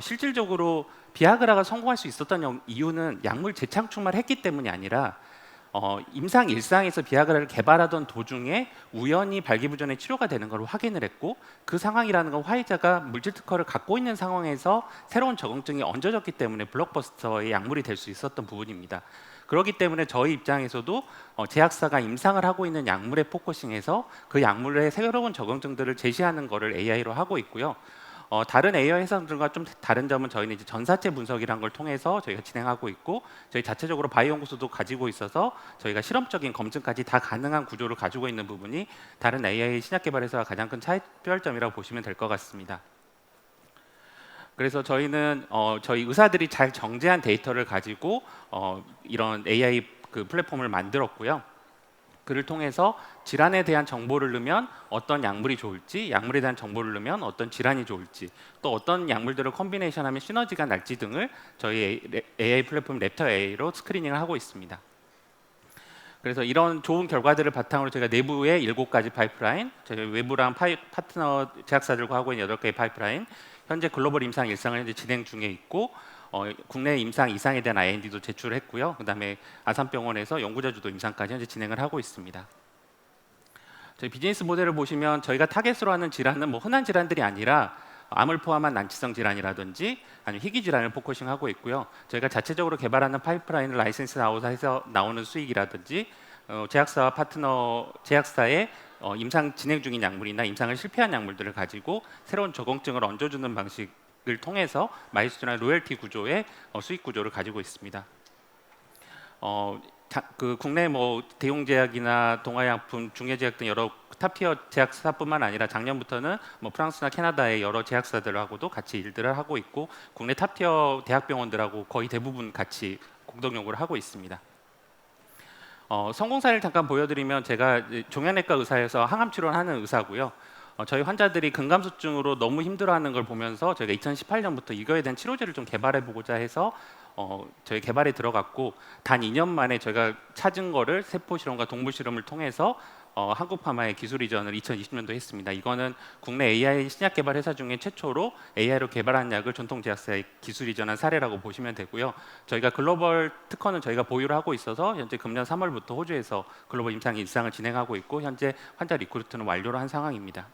실질적으로 비아그라가 성공할 수 있었던 이유는 약물 재창출만 했기 때문이 아니라 임상 일상에서 비아그라를 개발하던 도중에 우연히 발기부전의 치료가 되는 걸 확인을 했고 그 상황이라는 건 화이자가 물질 특허를 갖고 있는 상황에서 새로운 적응증이 얹어졌기 때문에 블록버스터의 약물이 될 수 있었던 부분입니다. 그렇기 때문에 저희 입장에서도 제약사가 임상을 하고 있는 약물에 포커싱해서 그 약물의 새로운 적응증들을 제시하는 것을 AI로 하고 있고요. 다른 AI 회사들과 좀 다른 점은 저희는 이제 전사체 분석이라는 걸 통해서 저희가 진행하고 있고 저희 자체적으로 바이오 연구소도 가지고 있어서 저희가 실험적인 검증까지 다 가능한 구조를 가지고 있는 부분이 다른 AI 신약 개발 회사와 가장 큰 차별점이라고 보시면 될 것 같습니다. 그래서 저희는 저희 의사들이 잘 정제한 데이터를 가지고 이런 AI 그 플랫폼을 만들었고요. 그를 통해서 질환에 대한 정보를 넣으면 어떤 약물이 좋을지, 약물에 대한 정보를 넣으면 어떤 질환이 좋을지, 또 어떤 약물들을 컴비네이션하면 시너지가 날지 등을 저희 AI 플랫폼 랩터 AI로 스크리닝을 하고 있습니다. 그래서 이런 좋은 결과들을 바탕으로 저희가 내부에 7가지 파이프라인, 저희 외부랑 파트너 제약사들과 하고 있는 8개의 파이프라인, 현재 글로벌 임상 1상을 현재 진행 중에 있고 국내 임상 2상에 대한 IND도 제출했고요. 그다음에 아산병원에서 연구자 주도 임상까지 현재 진행을 하고 있습니다. 저희 비즈니스 모델을 보시면 저희가 타겟으로 하는 질환은 뭐 흔한 질환들이 아니라 암을 포함한 난치성 질환이라든지 아니면 희귀 질환을 포커싱하고 있고요. 저희가 자체적으로 개발하는 파이프라인을 라이센스 아웃해서 나오는 수익이라든지 제약사와 파트너 제약사의 임상 진행 중인 약물이나 임상을 실패한 약물들을 가지고 새로운 적응증을 얹어주는 방식을 통해서 마일스톤이나 로열티 구조의 수익 구조를 가지고 있습니다. 그 국내 뭐 대용제약이나 동아약품, 중해제약 등 여러 탑티어 제약사뿐만 아니라 작년부터는 뭐 프랑스나 캐나다의 여러 제약사들하고도 같이 일들을 하고 있고 국내 탑티어 대학병원들하고 거의 대부분 같이 공동 연구를 하고 있습니다. 성공 사례를 잠깐 보여드리면 제가 종양내과 의사에서 항암 치료하는 의사고요. 저희 환자들이 근감소증으로 너무 힘들어하는 걸 보면서 저희가 2018년부터 이거에 대한 치료제를 좀 개발해보고자 해서 저희 개발에 들어갔고 단 2년 만에 저희가 찾은 거를 세포 실험과 동물 실험을 통해서 한국 파마의 기술 이전을 2020년도에 했습니다. 이거는 국내 AI 신약 개발 회사 중에 최초로 AI로 개발한 약을 전통 제약사에 기술 이전한 사례라고 보시면 되고요. 저희가 글로벌 특허는 저희가 보유를 하고 있어서 현재 금년 3월부터 호주에서 글로벌 임상 1상을 진행하고 있고 현재 환자 리크루트는 완료를 한 상황입니다.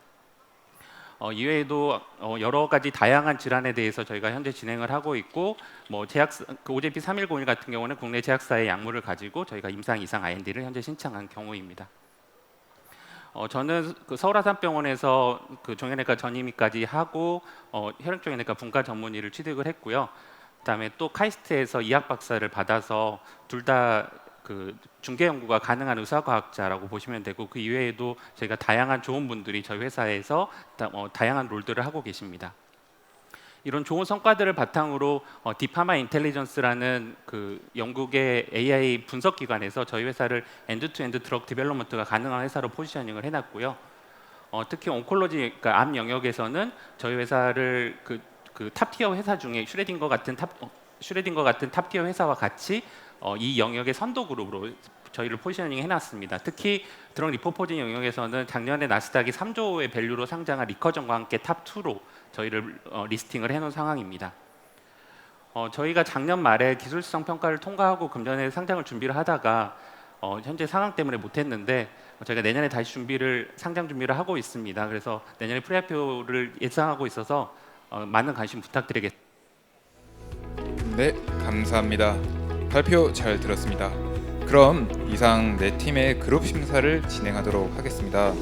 이외에도 여러 가지 다양한 질환에 대해서 저희가 현재 진행을 하고 있고 뭐 제약사 그 OJP 3101 같은 경우는 국내 제약사의 약물을 가지고 저희가 임상 2상 IND를 현재 신청한 경우입니다. 저는 그 서울아산병원에서 그 종양내과 전임의까지 하고 혈액종양내과 분과 전문의를 취득을 했고요. 그다음에 또 카이스트에서 의학 박사를 받아서 둘 다 그 중개 연구가 가능한 의사과학자라고 보시면 되고 그 이외에도 저희가 다양한 좋은 분들이 저희 회사에서 다양한 롤들을 하고 계십니다. 이런 좋은 성과들을 바탕으로 디파마 인텔리전스라는 그 영국의 AI 분석 기관에서 저희 회사를 엔드-투-엔드 드럭 디벨롭먼트가 가능한 회사로 포지셔닝을 해놨고요. 특히 온콜로지, 그러니까 암 영역에서는 저희 회사를 그 탑티어 회사 중에 슈레딩거 같은 탑티어 회사와 같이 이 영역의 선도 그룹으로 저희를 포지셔닝 해놨습니다. 특히 드럭 리포포진 영역에서는 작년에 나스닥이 3조의 밸류로 상장한 리커전과 함께 탑2로 저희를 리스팅을 해놓은 상황입니다. 저희가 작년 말에 기술성 평가를 통과하고 금년에 상장을 준비를 하다가 현재 상황 때문에 못했는데 저희가 내년에 다시 상장 준비를 하고 있습니다. 그래서 내년에 프리IPO를 예상하고 있어서 많은 관심 부탁드리겠습니다. 네, 감사합니다. 발표 잘 들었습니다. 그럼 이상 네 팀의 그룹 심사를 진행하도록 하겠습니다.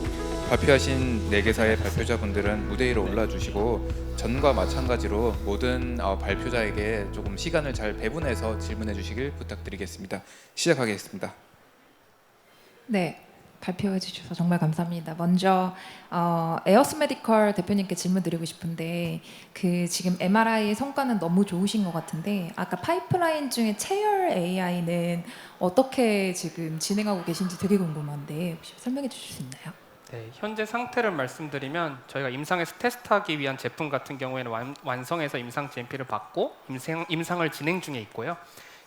발표하신 4개사의 발표자분들은 무대 위로 올라주시고 전과 마찬가지로 모든 발표자에게 조금 시간을 잘 배분해서 질문해 주시길 부탁드리겠습니다. 시작하겠습니다. 네, 발표해 주셔서 정말 감사합니다. 먼저 에어스 메디컬 대표님께 질문 드리고 싶은데 그 지금 MRI 성과는 너무 좋으신 것 같은데 아까 파이프라인 중에 체열 AI는 어떻게 지금 진행하고 계신지 되게 궁금한데 혹시 설명해 주실 수 있나요? 네, 현재 상태를 말씀드리면 저희가 임상에서 테스트하기 위한 제품 같은 경우에는 완성해서 임상 GMP를 받고 임상을 진행 중에 있고요.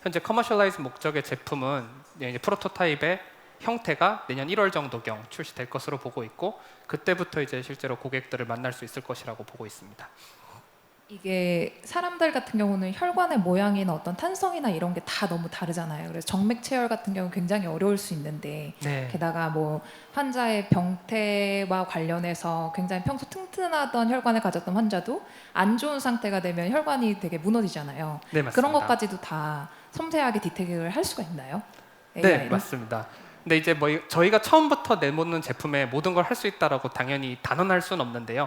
현재 커머셜라이즈 목적의 제품은 이제 프로토타입의 형태가 내년 1월 정도경 출시될 것으로 보고 있고 그때부터 이제 실제로 고객들을 만날 수 있을 것이라고 보고 있습니다. 이게 사람들 같은 경우는 혈관의 모양이나 어떤 탄성이나 이런 게 다 너무 다르잖아요. 그래서 정맥 체열 같은 경우 굉장히 어려울 수 있는데 네. 게다가 뭐 환자의 병태와 관련해서 굉장히 평소 튼튼하던 혈관을 가졌던 환자도 안 좋은 상태가 되면 혈관이 되게 무너지잖아요. 네, 맞습니다. 그런 것까지도 다 섬세하게 디테일을 할 수가 있나요? 네, AI는? 맞습니다. 근데 이제 뭐 저희가 처음부터 내놓는 제품에 모든 걸 할 수 있다라고 당연히 단언할 수는 없는데요.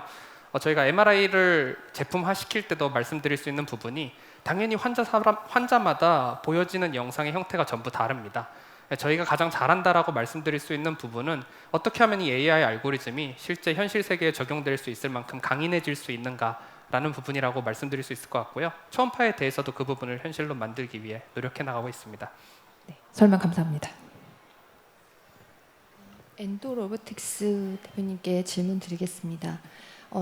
저희가 MRI를 제품화 시킬 때도 말씀드릴 수 있는 부분이 당연히 환자마다 보여지는 영상의 형태가 전부 다릅니다. 저희가 가장 잘한다라고 말씀드릴 수 있는 부분은 어떻게 하면 이 AI 알고리즘이 실제 현실 세계에 적용될 수 있을 만큼 강인해질 수 있는가라는 부분이라고 말씀드릴 수 있을 것 같고요. 초음파에 대해서도 그 부분을 현실로 만들기 위해 노력해 나가고 있습니다. 네, 설명 감사합니다. 엔도 로보틱스 대표님께 질문 드리겠습니다.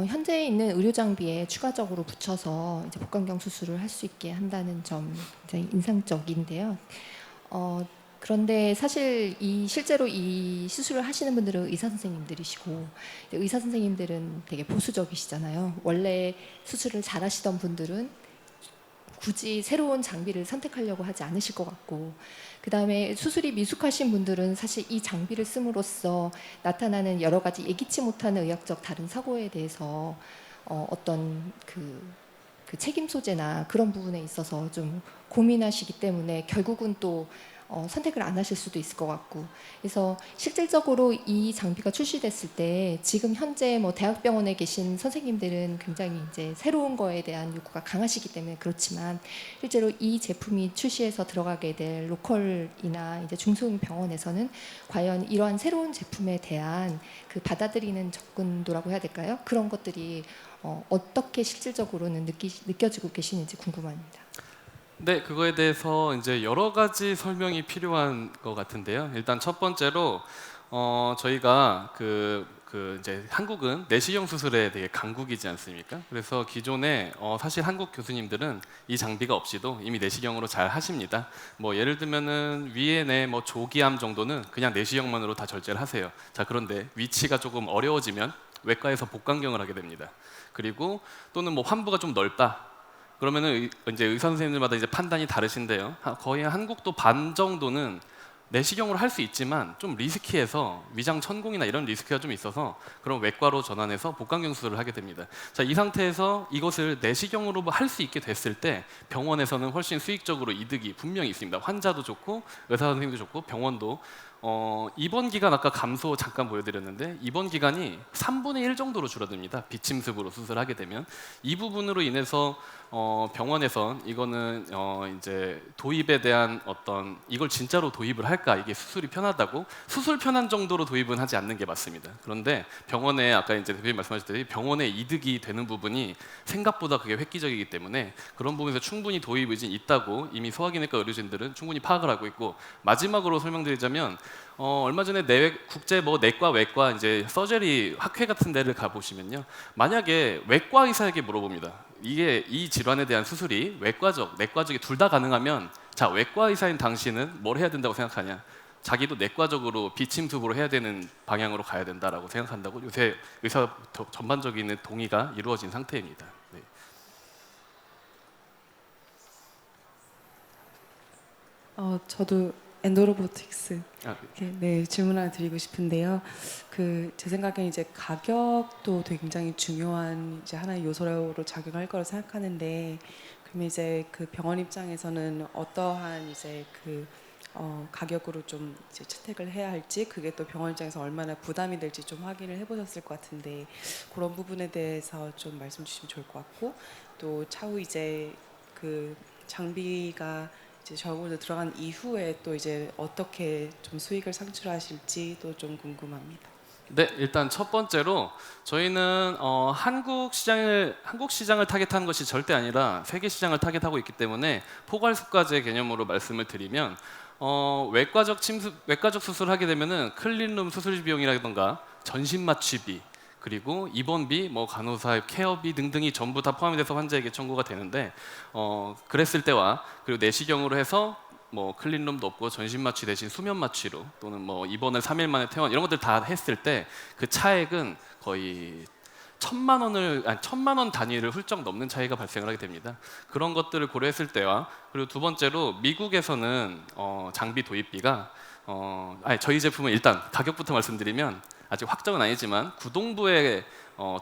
현재 있는 의료 장비에 추가적으로 붙여서 이제 복강경 수술을 할 수 있게 한다는 점 굉장히 인상적인데요. 그런데 사실 실제로 이 수술을 하시는 분들은 의사 선생님들이시고, 의사 선생님들은 되게 보수적이시잖아요. 원래 수술을 잘하시던 분들은 굳이 새로운 장비를 선택하려고 하지 않으실 것 같고, 그 다음에 수술이 미숙하신 분들은 사실 이 장비를 씀으로써 나타나는 여러 가지 예기치 못하는 의학적 다른 사고에 대해서 어떤 그 책임 소재나 그런 부분에 있어서 좀 고민하시기 때문에 결국은 또 선택을 안 하실 수도 있을 것 같고, 그래서 실질적으로 이 장비가 출시됐을 때 지금 현재 뭐 대학병원에 계신 선생님들은 굉장히 이제 새로운 거에 대한 욕구가 강하시기 때문에 그렇지만, 실제로 이 제품이 출시해서 들어가게 될 로컬이나 이제 중소형 병원에서는 과연 이러한 새로운 제품에 대한 그 받아들이는 접근도라고 해야 될까요? 그런 것들이 어떻게 실질적으로는 느껴지고 계시는지 궁금합니다. 네, 그거에 대해서 이제 여러 가지 설명이 필요한 것 같은데요. 일단 첫 번째로 저희가 이제 한국은 내시경 수술에 되게 강국이지 않습니까? 그래서 기존에 사실 한국 교수님들은 이 장비가 없이도 이미 내시경으로 잘 하십니다. 뭐 예를 들면은 위에 뭐 조기암 정도는 그냥 내시경만으로 다 절제를 하세요. 자, 그런데 위치가 조금 어려워지면 외과에서 복강경을 하게 됩니다. 그리고 또는 뭐 환부가 좀 넓다. 그러면은 이제 의사 선생님들마다 이제 판단이 다르신데요. 거의 한국도 반 정도는 내시경으로 할 수 있지만 좀 리스키해서 위장 천공이나 이런 리스크가 좀 있어서 그런 외과로 전환해서 복강경 수술을 하게 됩니다. 자, 이 상태에서 이것을 내시경으로 할 수 있게 됐을 때 병원에서는 훨씬 수익적으로 이득이 분명히 있습니다. 환자도 좋고 의사 선생님도 좋고 병원도 입원 기간 아까 감소 잠깐 보여드렸는데 입원 기간이 3분의 1 정도로 줄어듭니다. 비침습으로 수술하게 되면 이 부분으로 인해서 병원에선 이거는 이제 도입에 대한 어떤 이걸 진짜로 도입을 할까, 이게 수술이 편하다고 수술 편한 정도로 도입은 하지 않는 게 맞습니다. 그런데 병원에 아까 이제 대표님 말씀하셨듯이 병원에 이득이 되는 부분이 생각보다 그게 획기적이기 때문에 그런 부분에서 충분히 도입 의지는 있다고 이미 소화기내과 의료진들은 충분히 파악을 하고 있고, 마지막으로 설명드리자면 얼마 전에 국제 뭐 내과 외과 이제 서저리 학회 같은 데를 가 보시면요, 만약에 외과 의사에게 물어봅니다. 이게 이 질환에 대한 수술이 외과적, 내과적이 둘 다 가능하면 자, 외과 의사인 당신은 뭘 해야 된다고 생각하냐? 자기도 내과적으로 비침습으로 해야 되는 방향으로 가야 된다라고 생각한다고 요새 의사 전반적인 동의가 이루어진 상태입니다. 네. 저도 엔도로보틱스 질문 하나 드리고 싶은데요. 제 생각엔 이제 가격도 굉장히 중요한 이제 하나의 요소로 작용할 거라고 생각하는데, 그러면 이제 그 병원 입장에서는 어떠한 이제 가격으로 좀 이제 채택을 해야 할지, 그게 또 병원 입장에서 얼마나 부담이 될지 좀 확인을 해보셨을 것 같은데, 그런 부분에 대해서 좀 말씀 주시면 좋을 것 같고, 또 차후 이제 그 장비가 이제 저울로 들어간 이후에 또 이제 어떻게 좀 수익을 창출하실지도 좀 궁금합니다. 네, 일단 첫 번째로 저희는 한국 시장을 타겟한 것이 절대 아니라 세계 시장을 타겟하고 있기 때문에 포괄숙과제 개념으로 말씀을 드리면 외과적 수술을 하게 되면은 클린룸 수술 비용이라든가 전신 마취비, 그리고 입원비, 뭐 간호사 케어비 등등이 전부 다 포함이 돼서 환자에게 청구가 되는데, 그랬을 때와 그리고 내시경으로 해서 뭐 클린룸도 없고 전신 마취 대신 수면 마취로, 또는 뭐 입원을 3일 만에 퇴원, 이런 것들 다 했을 때 그 차액은 거의 1,000만 원 단위를 훌쩍 넘는 차이가 발생을 하게 됩니다. 그런 것들을 고려했을 때와, 그리고 두 번째로 미국에서는 장비 도입비가 저희 제품은 일단 가격부터 말씀드리면 아직 확정은 아니지만 구동부의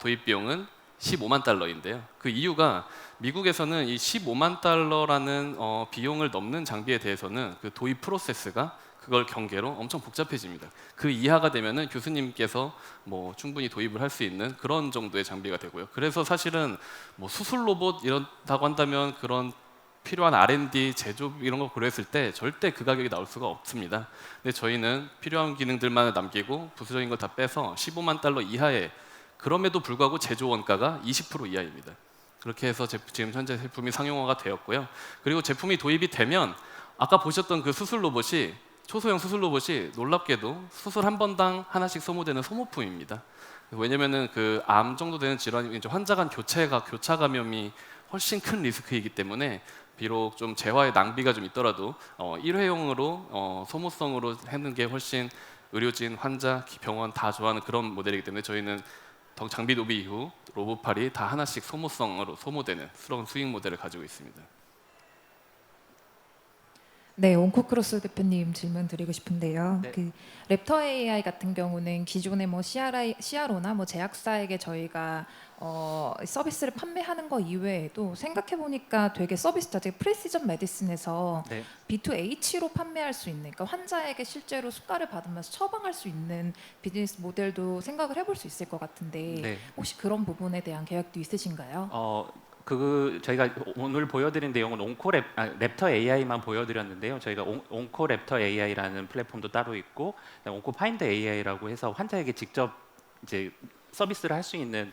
도입 비용은 15만 달러인데요. 그 이유가 미국에서는 이 15만 달러라는 비용을 넘는 장비에 대해서는 그 도입 프로세스가 그걸 경계로 엄청 복잡해집니다. 그 이하가 되면은 교수님께서 뭐 충분히 도입을 할 수 있는 그런 정도의 장비가 되고요. 그래서 사실은 뭐 수술 로봇 이런다고 한다면 그런 필요한 R&D, 제조 이런 거 고려했을 때 절대 그 가격이 나올 수가 없습니다. 근데 저희는 필요한 기능들만 남기고 부수적인 걸 다 빼서 15만 달러 이하에, 그럼에도 불구하고 제조 원가가 20% 이하입니다. 그렇게 해서 지금 현재 제품이 상용화가 되었고요. 그리고 제품이 도입이 되면 아까 보셨던 그 수술 로봇이, 초소형 수술 로봇이 놀랍게도 수술 한 번당 하나씩 소모되는 소모품입니다. 왜냐면은 그 암 정도 되는 질환이 이제 환자 간 교차 감염이 훨씬 큰 리스크이기 때문에 비록 좀 재화의 낭비가 좀 있더라도 일회용으로 소모성으로 하는 게 훨씬 의료진, 환자, 병원 다 좋아하는 그런 모델이기 때문에 저희는 장비 도입 이후 로봇팔이 다 하나씩 소모성으로 소모되는 그런 수익 모델을 가지고 있습니다. 네, 온코크로스 대표님 질문 드리고 싶은데요. 네. 그 랩터 AI 같은 경우는 기존의 뭐 CRO나 뭐 제약사에게 저희가 서비스를 판매하는 거 이외에도 생각해 보니까 되게 서비스 자체 프레시전 메디슨에서 네. B2H로 판매할 수 있는, 그러니까 환자에게 실제로 수가를 받으면서 처방할 수 있는 비즈니스 모델도 생각을 해볼 수 있을 것 같은데 네. 혹시 그런 부분에 대한 계획도 있으신가요? 저희가 오늘 보여드린 내용은 랩터 AI만 보여드렸는데요. 저희가 온코 랩터 AI라는 플랫폼도 따로 있고, 온코 파인드 AI라고 해서 환자에게 직접 이제 서비스를 할 수 있는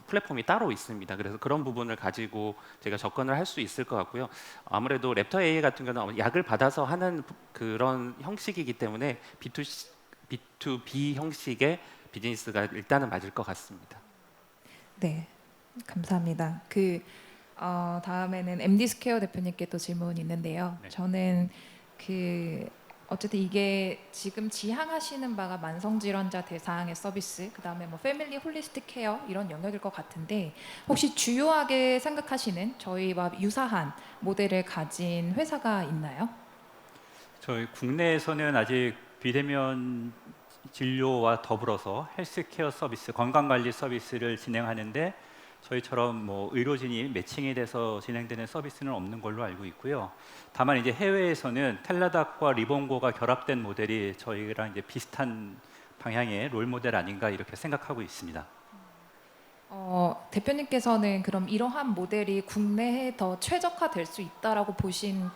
플랫폼이 따로 있습니다. 그래서 그런 부분을 가지고 제가 접근을 할 수 있을 것 같고요. 아무래도 랩터 AI 같은 경우는 약을 받아서 하는 그런 형식이기 때문에 B2B 형식의 비즈니스가 일단은 맞을 것 같습니다. 네, 감사합니다. 다음에는 MD 스퀘어 대표님께 또 질문이 있는데요. 네. 저는 어쨌든 이게 지금 지향하시는 바가 만성질환자 대상의 서비스, 그다음에 뭐 패밀리 홀리스틱 케어 이런 영역일 것 같은데 혹시 주요하게 생각하시는 저희와 유사한 모델을 가진 회사가 있나요? 저희 국내에서는 아직 비대면 진료와 더불어서 헬스케어 서비스, 건강관리 서비스를 진행하는데 저희처럼 뭐 의료진이 매칭이 돼서 진행되는 서비스는 없는 걸로 알고 있고요. 다만 이제 해외에서는 텔라닥과 리본고가 결합된 모델이 저희랑 이제 비슷한 방향의 롤 모델 아닌가 이렇게 생각하고 있습니다. 대표님께서는 그럼 이러한 모델이 국내에 더 최적화될 수 있다라고 보신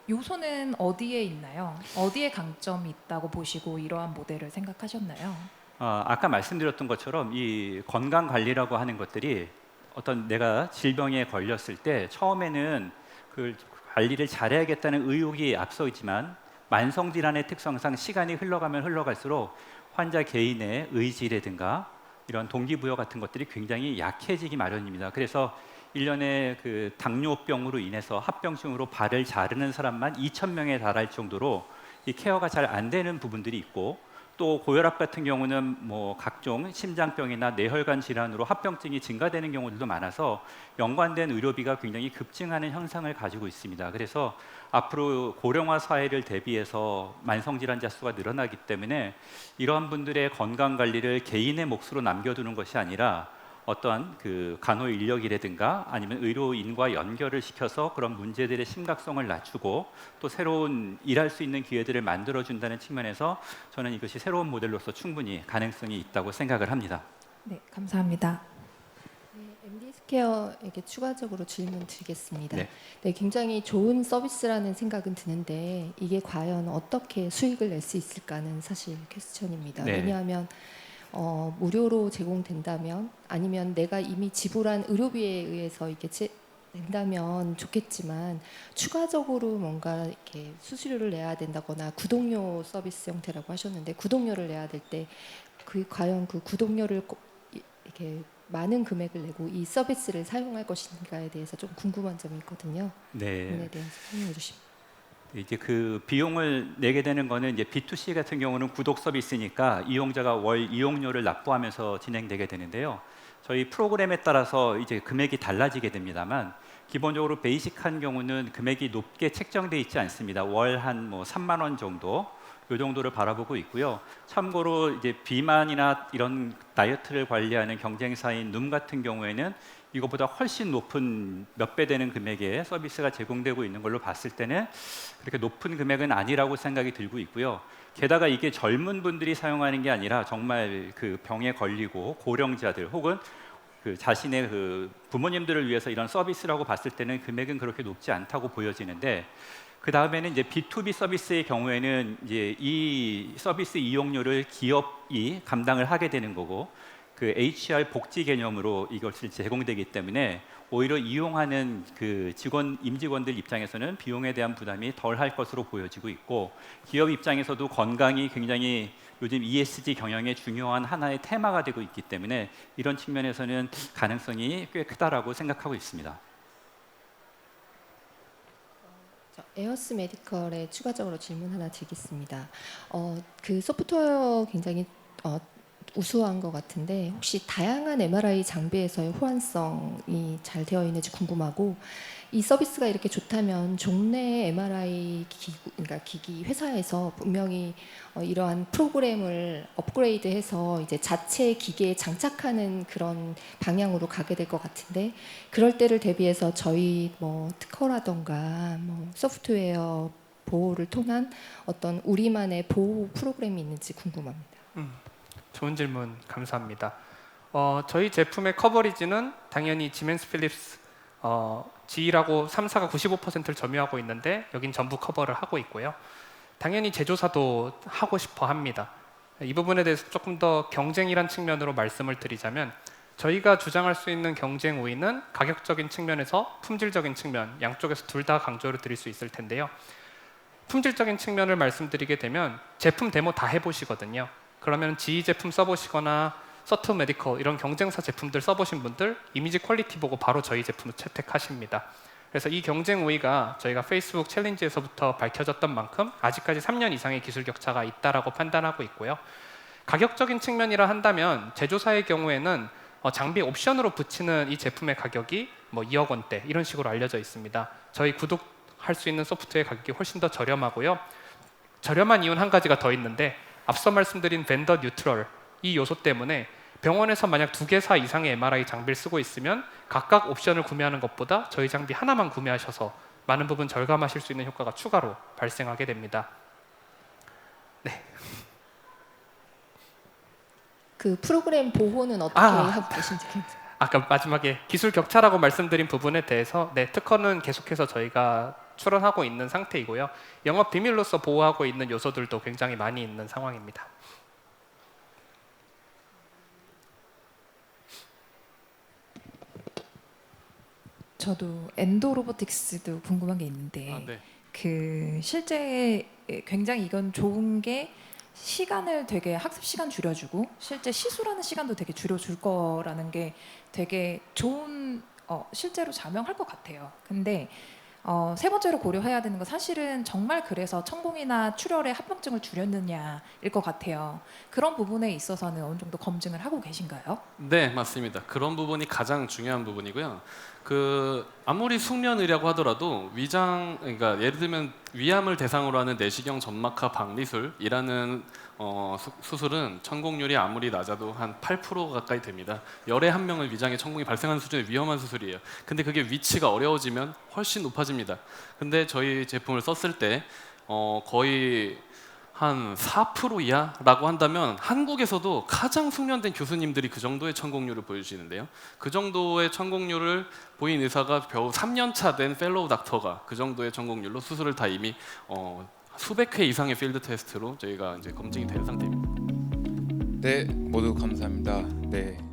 요소는 어디에 있나요? 어디에 강점이 있다고 보시고 이러한 모델을 생각하셨나요? 아까 말씀드렸던 것처럼 이 건강 관리라고 하는 것들이 어떤 내가 질병에 걸렸을 때 처음에는 그 관리를 잘해야겠다는 의욕이 앞서있지만 만성 질환의 특성상 시간이 흘러가면 흘러갈수록 환자 개인의 의지라든가 이런 동기부여 같은 것들이 굉장히 약해지기 마련입니다. 그래서 1년에 그 당뇨병으로 인해서 합병증으로 발을 자르는 사람만 2,000명에 달할 정도로 이 케어가 잘 안 되는 부분들이 있고, 또 고혈압 같은 경우는 뭐 각종 심장병이나 뇌혈관 질환으로 합병증이 증가되는 경우들도 많아서 연관된 의료비가 굉장히 급증하는 현상을 가지고 있습니다. 그래서 앞으로 고령화 사회를 대비해서 만성 질환자 수가 늘어나기 때문에 이러한 분들의 건강 관리를 개인의 몫으로 남겨두는 것이 아니라 어떠한 그 간호 인력이라든가 아니면 의료인과 연결을 시켜서 그런 문제들의 심각성을 낮추고 또 새로운 일할 수 있는 기회들을 만들어준다는 측면에서 저는 이것이 새로운 모델로서 충분히 가능성이 있다고 생각을 합니다. 네, 감사합니다. 네, MD 스퀘어에게 추가적으로 질문 드리겠습니다. 네. 네, 굉장히 좋은 서비스라는 생각은 드는데 이게 과연 어떻게 수익을 낼 수 있을까는 사실 퀘스천입니다. 네. 왜냐하면 무료로 제공된다면 아니면 내가 이미 지불한 의료비에 의해서 이게 된다면 좋겠지만 추가적으로 뭔가 이렇게 수수료를 내야 된다거나 구독료 서비스 형태라고 하셨는데 구독료를 내야 될 때 과연 그 구독료를 이렇게 많은 금액을 내고 이 서비스를 사용할 것인가에 대해서 좀 궁금한 점이 있거든요. 네. 부분에 대해서 설명해 주시면. 이제 그 비용을 내게 되는 거는 이제 B2C 같은 경우는 구독 서비스니까 이용자가 월 이용료를 납부하면서 진행되게 되는데요. 저희 프로그램에 따라서 이제 금액이 달라지게 됩니다만 기본적으로 베이직한 경우는 금액이 높게 책정돼 있지 않습니다. 월 한 뭐 3만 원 정도 이 정도를 바라보고 있고요. 참고로 이제 비만이나 이런 다이어트를 관리하는 경쟁사인 눔 같은 경우에는 이것보다 훨씬 높은 몇 배 되는 금액의 서비스가 제공되고 있는 걸로 봤을 때는 그렇게 높은 금액은 아니라고 생각이 들고 있고요. 게다가 이게 젊은 분들이 사용하는 게 아니라 정말 그 병에 걸리고 고령자들 혹은 그 자신의 그 부모님들을 위해서 이런 서비스라고 봤을 때는 금액은 그렇게 높지 않다고 보여지는데, 그 다음에는 이제 B2B 서비스의 경우에는 이제 이 서비스 이용료를 기업이 감당을 하게 되는 거고, 그 HR 복지 개념으로 이것이 제공되기 때문에 오히려 이용하는 그 임직원들 입장에서는 비용에 대한 부담이 덜할 것으로 보여지고 있고, 기업 입장에서도 건강이 굉장히 요즘 ESG 경영의 중요한 하나의 테마가 되고 있기 때문에 이런 측면에서는 가능성이 꽤 크다라고 생각하고 있습니다. 에어스 메디컬에 추가적으로 질문 하나 드리겠습니다. 그 소프트웨어 굉장히 우수한 것 같은데 혹시 다양한 MRI 장비에서의 호환성이 잘 되어 있는지 궁금하고, 이 서비스가 이렇게 좋다면 종래 MRI 기기 회사에서 분명히 이러한 프로그램을 업그레이드해서 이제 자체 기계에 장착하는 그런 방향으로 가게 될 것 같은데, 그럴 때를 대비해서 저희 뭐 특허라던가 뭐 소프트웨어 보호를 통한 어떤 우리만의 보호 프로그램이 있는지 궁금합니다. 좋은 질문 감사합니다. 저희 제품의 커버리지는 당연히 지멘스 필립스 GE라고 3사가 95%를 점유하고 있는데 여긴 전부 커버를 하고 있고요. 당연히 제조사도 하고 싶어 합니다. 이 부분에 대해서 조금 더 경쟁이란 측면으로 말씀을 드리자면, 저희가 주장할 수 있는 경쟁 우위는 가격적인 측면에서 품질적인 측면, 양쪽에서 둘 다 강조를 드릴 수 있을 텐데요. 품질적인 측면을 말씀드리게 되면 제품 데모 다 해보시거든요. 그러면 GE 제품 써보시거나 서트 메디컬 이런 경쟁사 제품들 써보신 분들 이미지 퀄리티 보고 바로 저희 제품을 채택하십니다. 그래서 이 경쟁 우위가 저희가 페이스북 챌린지에서부터 밝혀졌던 만큼 아직까지 3년 이상의 기술 격차가 있다라고 판단하고 있고요. 가격적인 측면이라 한다면 제조사의 경우에는 장비 옵션으로 붙이는 이 제품의 가격이 뭐 2억 원대 이런 식으로 알려져 있습니다. 저희 구독할 수 있는 소프트웨어 가격이 훨씬 더 저렴하고요. 저렴한 이유는 한 가지가 더 있는데, 앞서 말씀드린 벤더 뉴트럴 이 요소 때문에 병원에서 만약 2개사 이상의 MRI 장비를 쓰고 있으면 각각 옵션을 구매하는 것보다 저희 장비 하나만 구매하셔서 많은 부분 절감하실 수 있는 효과가 추가로 발생하게 됩니다. 네. 그 프로그램 보호는 어떻게 하고 계신지. 아까 마지막에 기술 격차라고 말씀드린 부분에 대해서 특허는 계속해서 저희가 출원하고 있는 상태이고요. 영업 비밀로서 보호하고 있는 요소들도 굉장히 많이 있는 상황입니다. 저도 엔도 로보틱스도 궁금한 게 있는데, 네. 그 실제 굉장히 이건 좋은 게 시간을 되게 학습 시간 줄여주고 실제 시술하는 시간도 되게 줄여줄 거라는 게 되게 좋은 실제로 자명할 것 같아요. 근데 세 번째로 고려해야 되는 건 사실은 정말 그래서 천공이나 출혈의 합병증을 줄였느냐일 것 같아요. 그런 부분에 있어서는 어느 정도 검증을 하고 계신가요? 네, 맞습니다. 그런 부분이 가장 중요한 부분이고요. 아무리 숙련의라고 하더라도 그러니까 예를 들면 위암을 대상으로 하는 내시경 점막하 박리술이라는 수술은 천공률이 아무리 낮아도 한 8% 가까이 됩니다. 열에 한 명을 위장에 천공이 발생하는 수준의 위험한 수술이에요. 근데 그게 위치가 어려워지면 훨씬 높아집니다. 근데 저희 제품을 썼을 때 거의 한 4% 이하라고 한다면 한국에서도 가장 숙련된 교수님들이 그 정도의 천공률을 보여주시는데요. 그 정도의 천공률을 보인 의사가 겨우 3년 차 된 펠로우 닥터가 그 정도의 천공률로 수술을 다 이미 수백 회 이상의 필드 테스트로 저희가 이제 검증이 된 상태입니다. 네, 모두 감사합니다. 네.